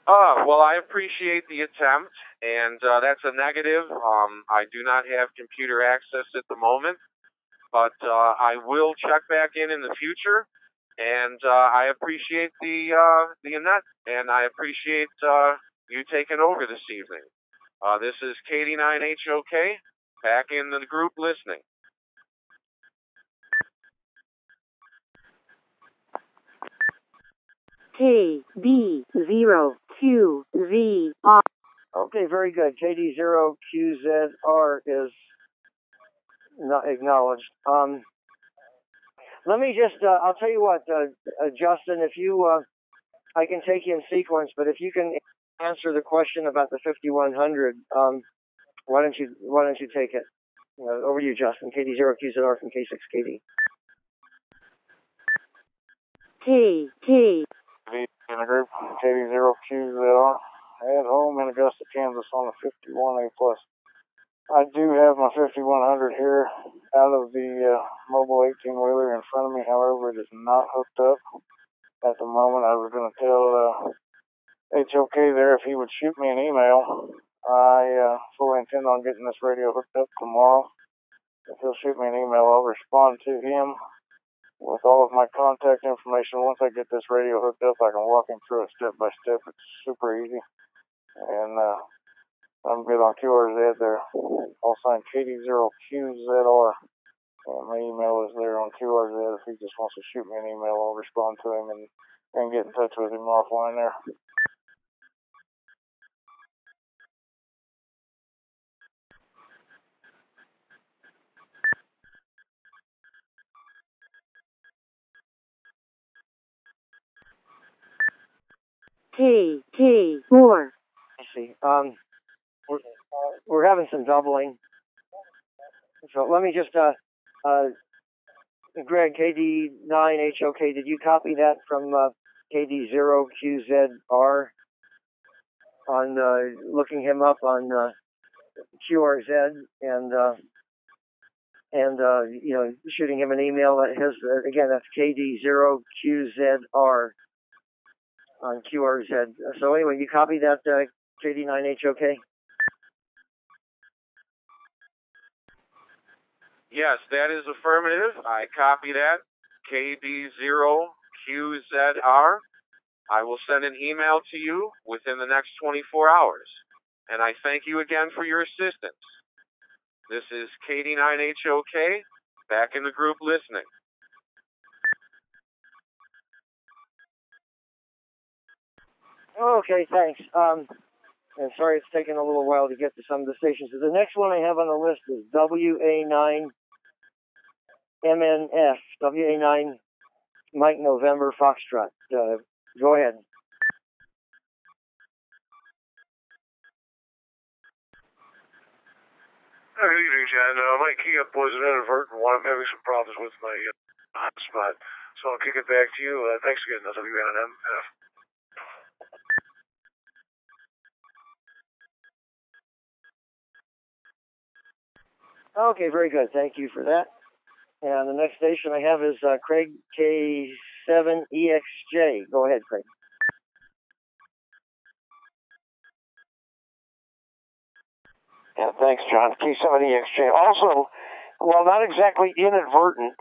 Well, I appreciate the attempt, and that's a negative. I do not have computer access at the moment, but I will check back in the future. And I appreciate the net, and I appreciate you taking over this evening. This is KD9HOK, back in the group listening. KD0QZR. Okay, very good. KD0QZR is not acknowledged. Let me just, I'll tell you what, Justin, if you, I can take you in sequence, but if you can answer the question about the 5100, why don't you take it? Over to you, Justin. KD0QZR from K6KD. In the group, KD0QZR, at home in Augusta, Kansas on the 51A+. I do have my 5100 here out of the mobile 18-wheeler in front of me. However, it is not hooked up at the moment. I was going to tell HOK there if he would shoot me an email. I fully intend on getting this radio hooked up tomorrow. If he'll shoot me an email, I'll respond to him with all of my contact information. Once I get this radio hooked up, I can walk him through it step by step. It's super easy. And I'm good on QRZ there. I'll sign KD0QZR. And my email is there on QRZ. If he just wants to shoot me an email, I'll respond to him and get in touch with him offline there. KD4. I see. We're having some doubling. So let me just, Greg, KD9HOK, did you copy that from KD0QZR on looking him up on QRZ and shooting him an email at his, again, that's KD0QZR on QRZ. So anyway, you copy that, KD9HOK? Yes, that is affirmative. I copy that. KD0QZR. I will send an email to you within the next 24 hours. And I thank you again for your assistance. This is KD9HOK, back in the group listening. Okay, thanks. And sorry it's taken a little while to get to some of the stations. So the next one I have on the list is WA9MNF, WA9 Mike November Foxtrot. Go ahead. Good evening, John. My key up was an inadvertent one. I'm having some problems with my hotspot, so I'll kick it back to you. Thanks again, WA9MNF. Okay, very good. Thank you for that. And the next station I have is Craig K7EXJ. Go ahead, Craig. Yeah, thanks, John. K7EXJ. Also, well, not exactly inadvertent,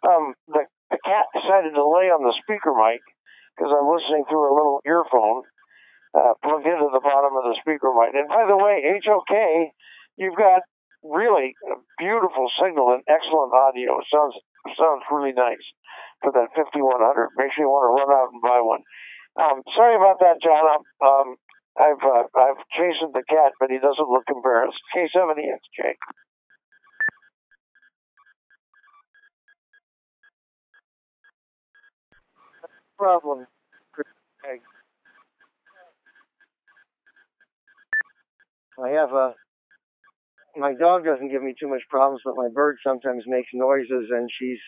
the cat decided to lay on the speaker mic because I'm listening through a little earphone plugged into the bottom of the speaker mic. And by the way, HOK, you've got really a beautiful signal and excellent audio. It sounds really nice for that 5100. Makes you want to run out and buy one. Sorry about that, John. I've chased the cat, but he doesn't look embarrassed. K7EXJ. Problem. I have my dog doesn't give me too much problems, but my bird sometimes makes noises, and she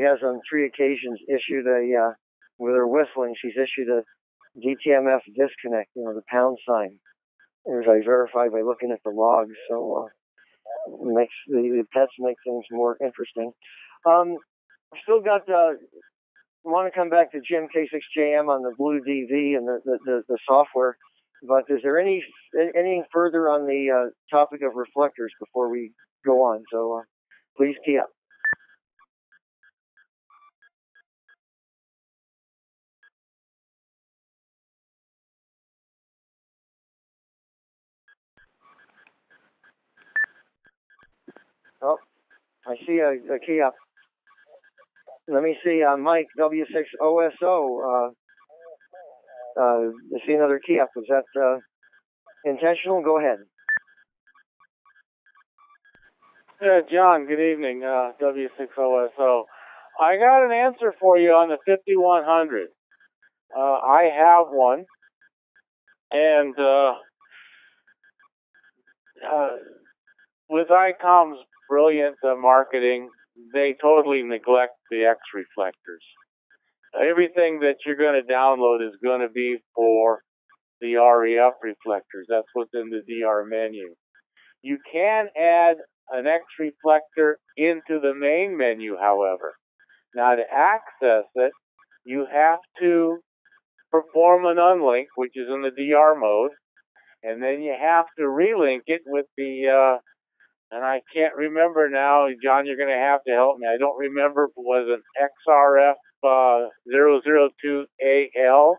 has on 3 occasions issued with her whistling, she's issued a DTMF disconnect, the pound sign, as I verified by looking at the logs. So it makes the pets make things more interesting. Still got want to come back to Jim K6JM on the Blue DV and the software, but is there anything further on the topic of reflectors before we go on? So please key up. Oh, I see a key up. Let me see, Mike, W6OSO. I see another key up. Was that intentional? Go ahead. John, good evening, W6OSO. I got an answer for you on the 5100. I have one, and with ICOM's brilliant marketing, they totally neglect the X reflectors. Everything that you're going to download is going to be for the REF reflectors. That's what's in the DR menu. You can add an X reflector into the main menu, however. Now, to access it, you have to perform an unlink, which is in the DR mode, and then you have to relink it with the, and I can't remember now, John, you're going to have to help me. I don't remember if it was an XRF 002AL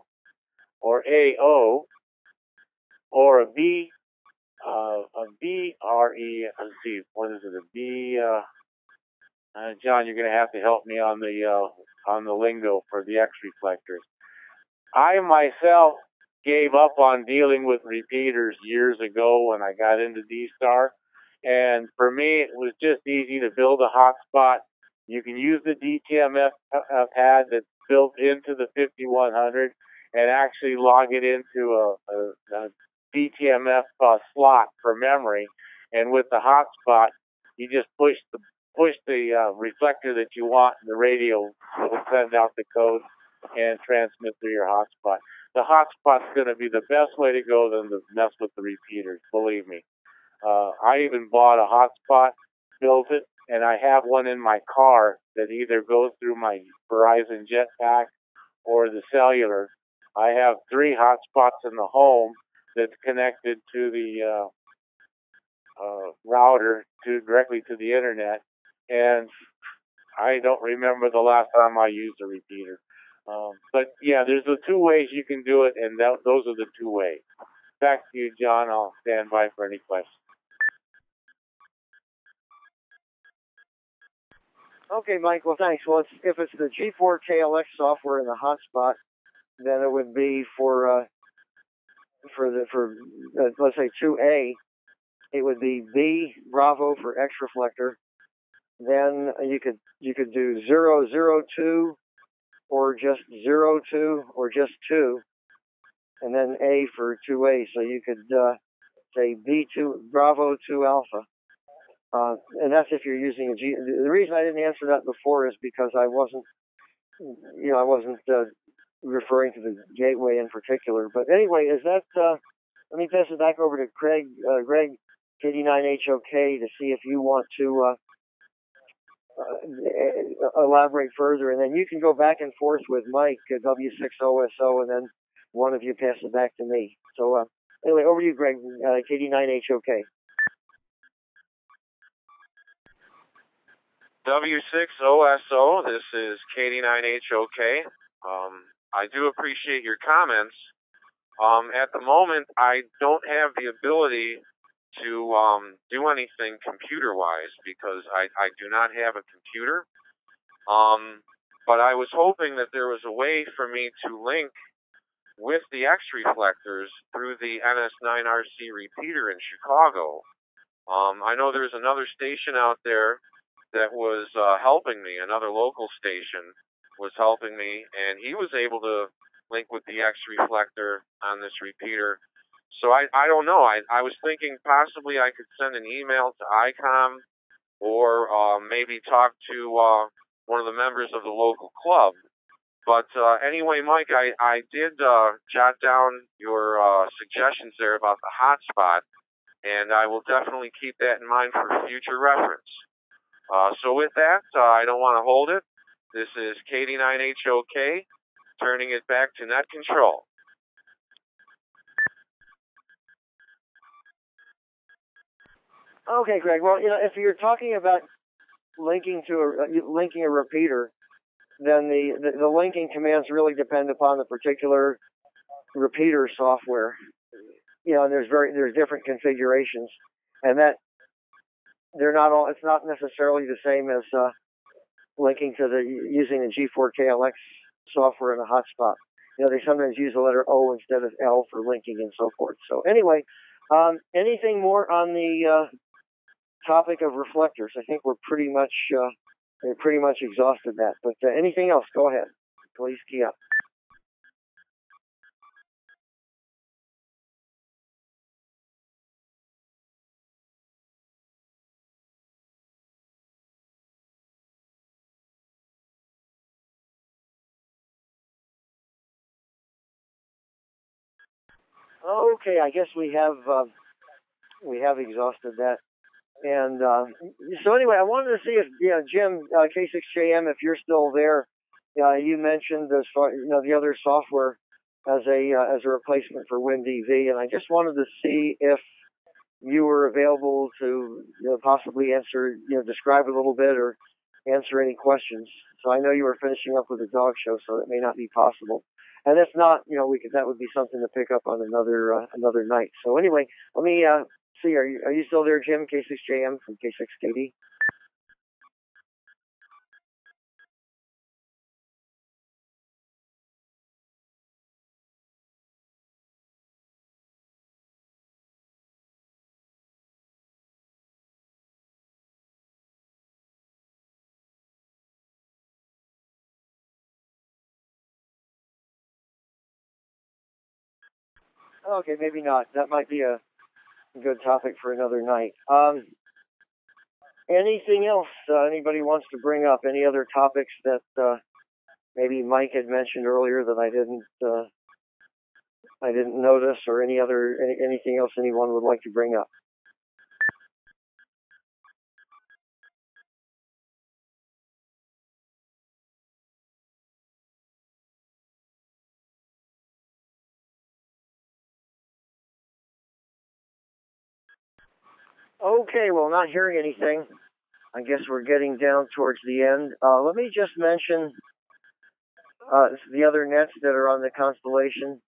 or AO or a BRE, let's see, what is it, a B, John, you're going to have to help me on the lingo for the X reflectors. I myself gave up on dealing with repeaters years ago when I got into D-Star, and for me it was just easy to build a hotspot. You can use the DTMF pad that's built into the 5100 and actually log it into a DTMF slot for memory, and with the hotspot you just push the reflector that you want, and the radio will send out the code and transmit through your hotspot. The hotspot's going to be the best way to go than to mess with the repeaters, believe me. I even bought a hotspot, built it, and I have one in my car that either goes through my Verizon Jetpack or the cellular. I have 3 hotspots in the home that's connected to the router directly to the internet, and I don't remember the last time I used a repeater. But yeah, there's the 2 ways you can do it, and those are the 2 ways. Back to you, John. I'll stand by for any questions. Okay, Mike. Well, thanks. Well, if it's the G4 KLX software in the hotspot, then it would be for let's say 2A. It would be B Bravo for X reflector. Then you could do 002 or just 02 or just 2, and then A for 2A. So you could say B2 Bravo 2 Alpha. And that's if you're using a G. The reason I didn't answer that before is because I wasn't referring to the gateway in particular. But anyway, is that? Let me pass it back over to Greg KD9HOK to see if you want to elaborate further, and then you can go back and forth with Mike at W6OSO, and then one of you pass it back to me. So anyway, over to you, Greg, KD9HOK. W6OSO, this is KD9HOK. I do appreciate your comments. At the moment, I don't have the ability to do anything computer-wise because I do not have a computer. But I was hoping that there was a way for me to link with the X reflectors through the NS9RC repeater in Chicago. I know there's another station out there that was helping me, another local station was helping me, and he was able to link with the X reflector on this repeater. So I don't know. I was thinking possibly I could send an email to ICOM or maybe talk to one of the members of the local club. But anyway, Mike, I did jot down your suggestions there about the hotspot, and I will definitely keep that in mind for future reference. So with that, I don't want to hold it. This is KD9HOK, turning it back to net control. Okay, Greg. Well, if you're talking about linking a repeater, then the linking commands really depend upon the particular repeater software. And there's different configurations, and that it's not necessarily the same as linking to using the G4KLX software in a hotspot. They sometimes use the letter O instead of L for linking and so forth. So anyway, anything more on the topic of reflectors? I think we're pretty much exhausted that. But anything else? Go ahead. Please key up. Okay, I guess we have exhausted that. And so anyway, I wanted to see if Jim K6JM, if you're still there. You mentioned the other software as a replacement for WinDV, and I just wanted to see if you were available to possibly answer, describe a little bit or answer any questions. So I know you were finishing up with the dog show, so it may not be possible. And if not, that would be something to pick up on another night. So anyway, let me see. Are you still there, Jim? K6JM from K6KD. Okay, maybe not. That might be a good topic for another night. Anything else anybody wants to bring up? Any other topics that maybe Mike had mentioned earlier that I didn't notice, or anything else anyone would like to bring up? Okay, well, not hearing anything. I guess we're getting down towards the end. Let me just mention the other nets that are on the Constellation.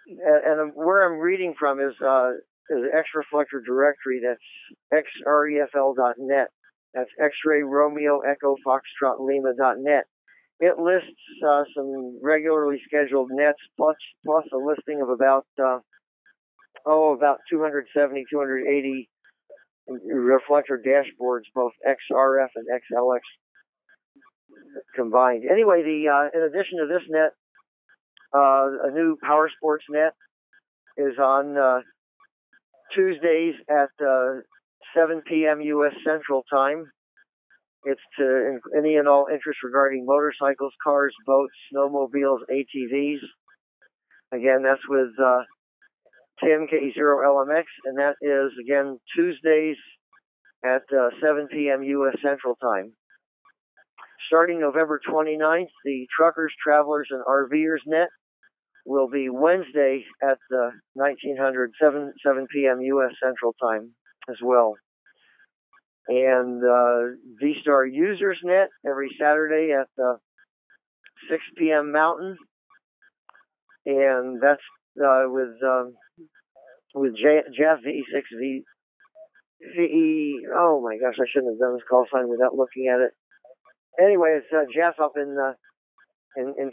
And where I'm reading from is the X-Reflector directory. That's xrefl.net. That's X-Ray Romeo Echo Foxtrot Lima.net. It lists some regularly scheduled nets plus a listing of about 270, 280 reflector dashboards, both XRF and XLX combined. Anyway, in addition to this net, a new Power Sports net is on Tuesdays at 7 p.m. U.S. Central Time. It's to any and all interest regarding motorcycles, cars, boats, snowmobiles, ATVs. Again, that's with Tim K0LMX, and that is, again, Tuesdays at 7 p.m. U.S. Central Time. Starting November 29th, the Truckers, Travelers, and RVers net will be Wednesday at 7 p.m. U.S. Central Time as well. And V-Star Users Net every Saturday at 6 p.m. Mountain. And that's with Jeff VE6V. Oh my gosh, I shouldn't have done this call sign without looking at it. Anyway, it's Jeff up in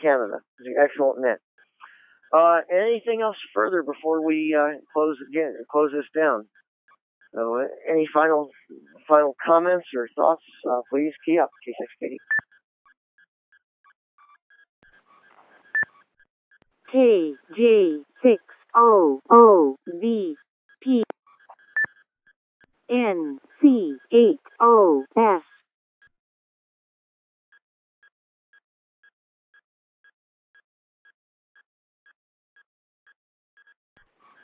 Canada. It's an excellent net. Anything else further before we close this down? So, any final comments or thoughts? Please key up, K6KD. KG6 O O V P N C H O S.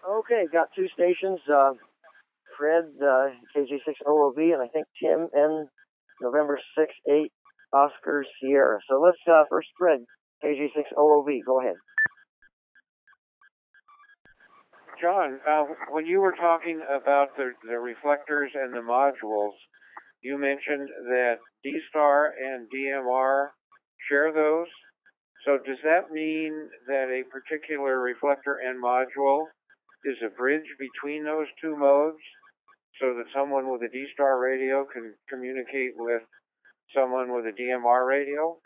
Okay, got two stations. Fred, KJ6OOB, and I think Tim, N, November 6-8, Oscar Sierra. So let's first Fred, KJ6OOB. Go ahead. John, when you were talking about the reflectors and the modules, you mentioned that D-Star and DMR share those. So does that mean that a particular reflector and module is a bridge between those two modes so that someone with a D-Star radio can communicate with someone with a DMR radio?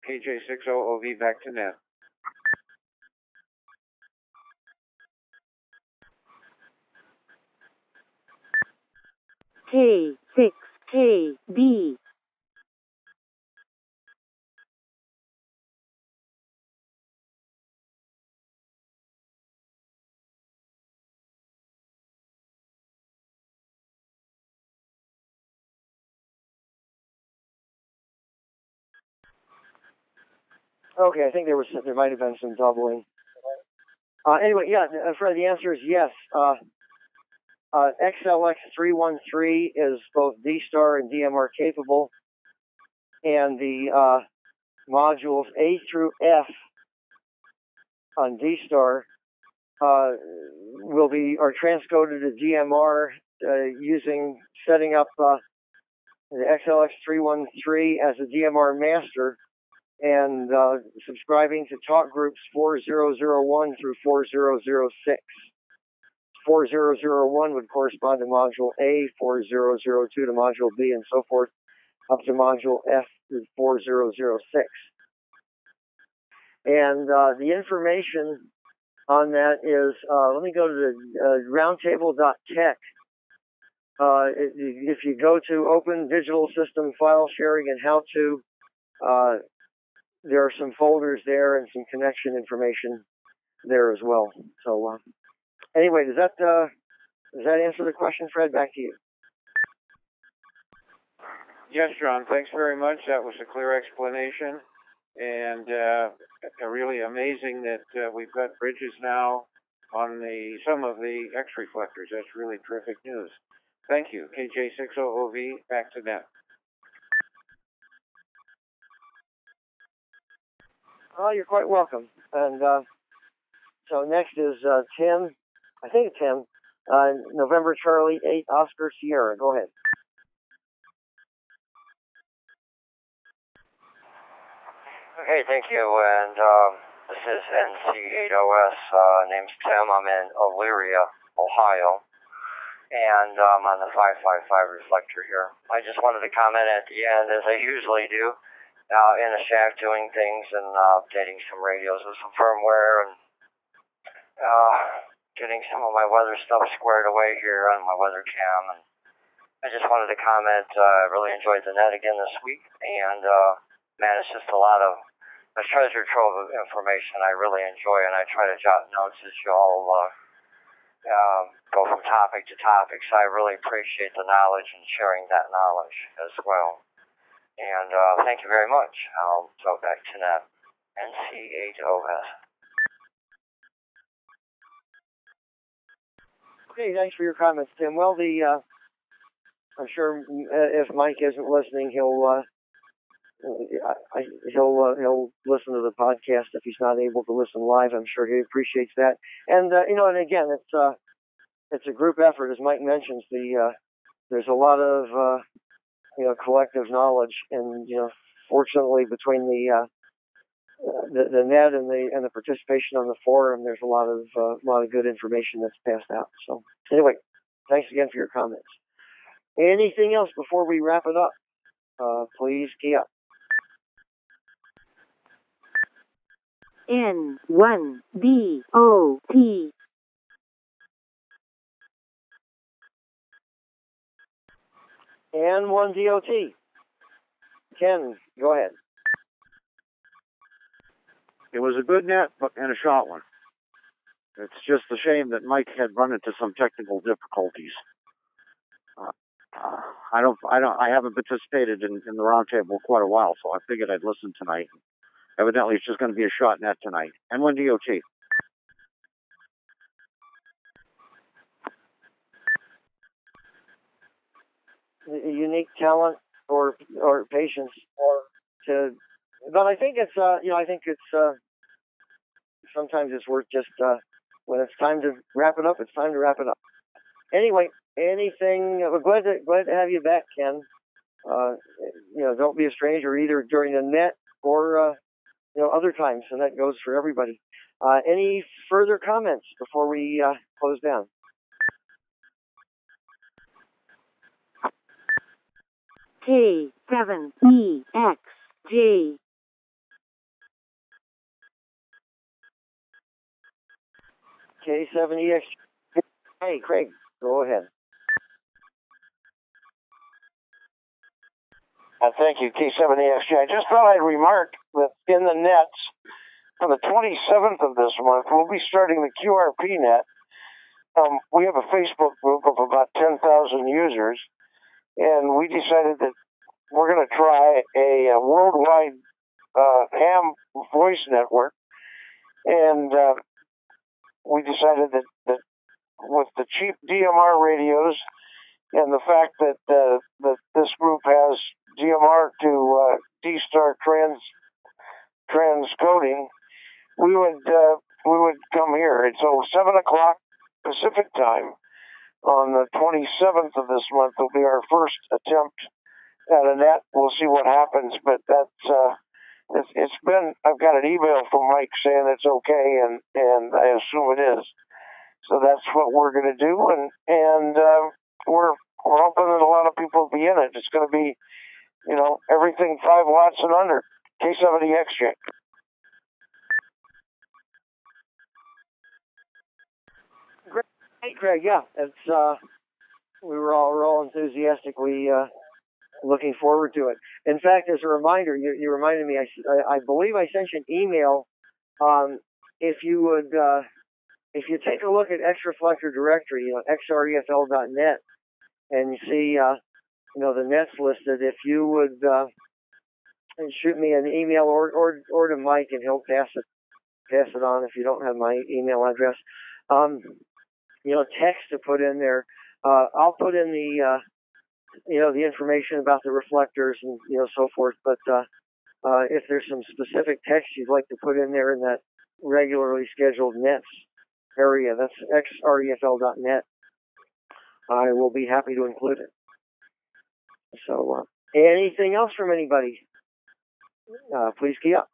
KJ6OOV, back to net. K6KB. Okay, I think there might have been some doubling. Anyway, yeah, Fred, the answer is yes. XLX313 is both D-Star and DMR capable, and the modules A through F on D-Star are transcoded to DMR setting up the XLX313 as a DMR master and subscribing to talk groups 4001 through 4006. 4001 would correspond to module A, 4002 to module B, and so forth, up to module F through 4006. And the information on that is, let me go to the roundtable.tech. If you go to Open Digital System File Sharing and How To, there are some folders there and some connection information there as well. So anyway, does that answer the question, Fred? Back to you. Yes, John, thanks very much. That was a clear explanation, and really amazing that we've got bridges now on some of the X reflectors. That's really terrific news. Thank you. KJ6OOV, back to net. Oh, you're quite welcome. And so next is Tim, I think Tim, November Charlie 8, Oscar Sierra. Go ahead. Okay, thank you. And this is NC8OS. Name's Tim. I'm in Elyria, Ohio. And I'm on the 555 reflector here. I just wanted to comment at the end, as I usually do, in the shack doing things and updating some radios with some firmware and getting some of my weather stuff squared away here on my weather cam. And I just wanted to comment, I really enjoyed the net again this week. And man, it's just a lot of a treasure trove of information I really enjoy, and I try to jot notes as you all go from topic to topic. So I really appreciate the knowledge and sharing that knowledge as well. And thank you very much. I'll go back to that NC8OS. Okay, thanks for your comments, Tim. Well, I'm sure if Mike isn't listening, he'll listen to the podcast if he's not able to listen live. I'm sure he appreciates that. And and again, it's a group effort, as Mike mentions. There's a lot of collective knowledge, and fortunately, between the net and the participation on the forum, there's a lot of good information that's passed out. So anyway, thanks again for your comments. Anything else before we wrap it up? Please key up. N1DOT. N1DOT. Ken, go ahead. It was a good net and a short one. It's just a shame that Mike had run into some technical difficulties. I haven't participated in the roundtable quite a while, so I figured I'd listen tonight. Evidently, it's just going to be a short net tonight. N1 DOT. A unique talent or patience but I think it's sometimes it's worth just when it's time to wrap it up, it's time to wrap it up. Anyway, we're glad to have you back, Ken. Don't be a stranger either during the net or other times, and that goes for everybody. Any further comments before we close down? K7EXJ. K7EXJ. Hey, Craig, go ahead. Thank you, K7EXJ. I just thought I'd remark that in the nets, on the 27th of this month, we'll be starting the QRP net. We have a Facebook group of about 10,000 users, and we decided that we're going to try a worldwide ham voice network. And we decided that with the cheap DMR radios and the fact that this group has DMR to D-Star transcoding, we would come here. And so 7 o'clock Pacific time on the 27th of this month will be our first attempt at a net. We'll see what happens, but that's I've got an email from Mike saying it's okay, and I assume it is. So that's what we're going to do, and we're hoping that a lot of people will be in it. It's going to be, everything 5 watts and under. K7EXJ. Great, Greg. Yeah, it's we're all enthusiastically looking forward to it. In fact, as a reminder, you reminded me. I believe I sent you an email. If you take a look at X-Reflector directory, xrefl.net, and you see the nets listed, if you would shoot me an email or to Mike, and he'll pass it on if you don't have my email address. Text to put in there. I'll put in the information about the reflectors and so forth. But if there's some specific text you'd like to put in there in that regularly scheduled nets area, that's xrefl.net. I will be happy to include it. So, anything else from anybody? Please key up.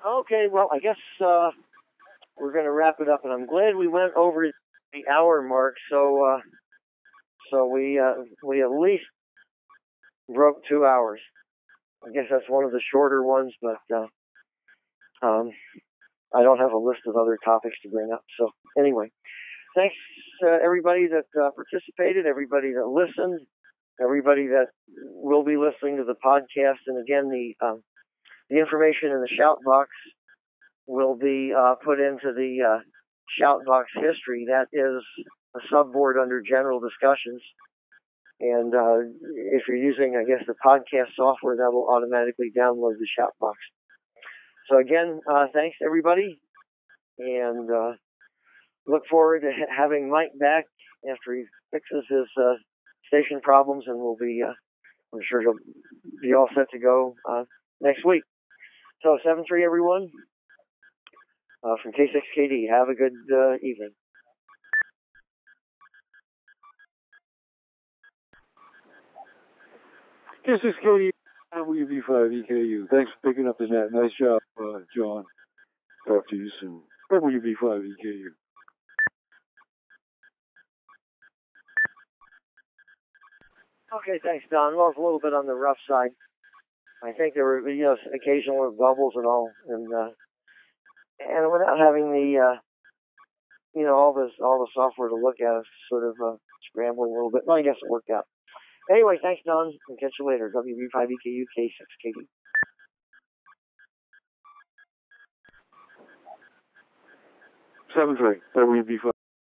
Okay, well, I guess we're going to wrap it up, and I'm glad we went over the hour mark. So we at least broke 2 hours. I guess that's one of the shorter ones, but I don't have a list of other topics to bring up. So anyway, thanks everybody that participated, everybody that listened, everybody that will be listening to the podcast. And again, the information in the shout box will be put into the shout box history. That is a subboard under general discussions. And if you're using, I guess, the podcast software, that will automatically download the shout box. So again, thanks everybody, and look forward to having Mike back after he fixes his station problems, and we'll be, I'm sure he'll be all set to go next week. So 7-3 everyone, from K6KD. Have a good evening. K6KD, WB5EKU. Thanks for picking up the net. Nice job, John. Talk to you soon. WB5EKU. Okay, thanks, Don. Well, it's a little bit on the rough side. I think there were, occasional bubbles and all, and without having the you know, all the software to look at is sort of scrambled a little bit. Well, I guess it worked out. Anyway, thanks, Don. We'll catch you later. WB5EKU K6KD. 7-3, WB5.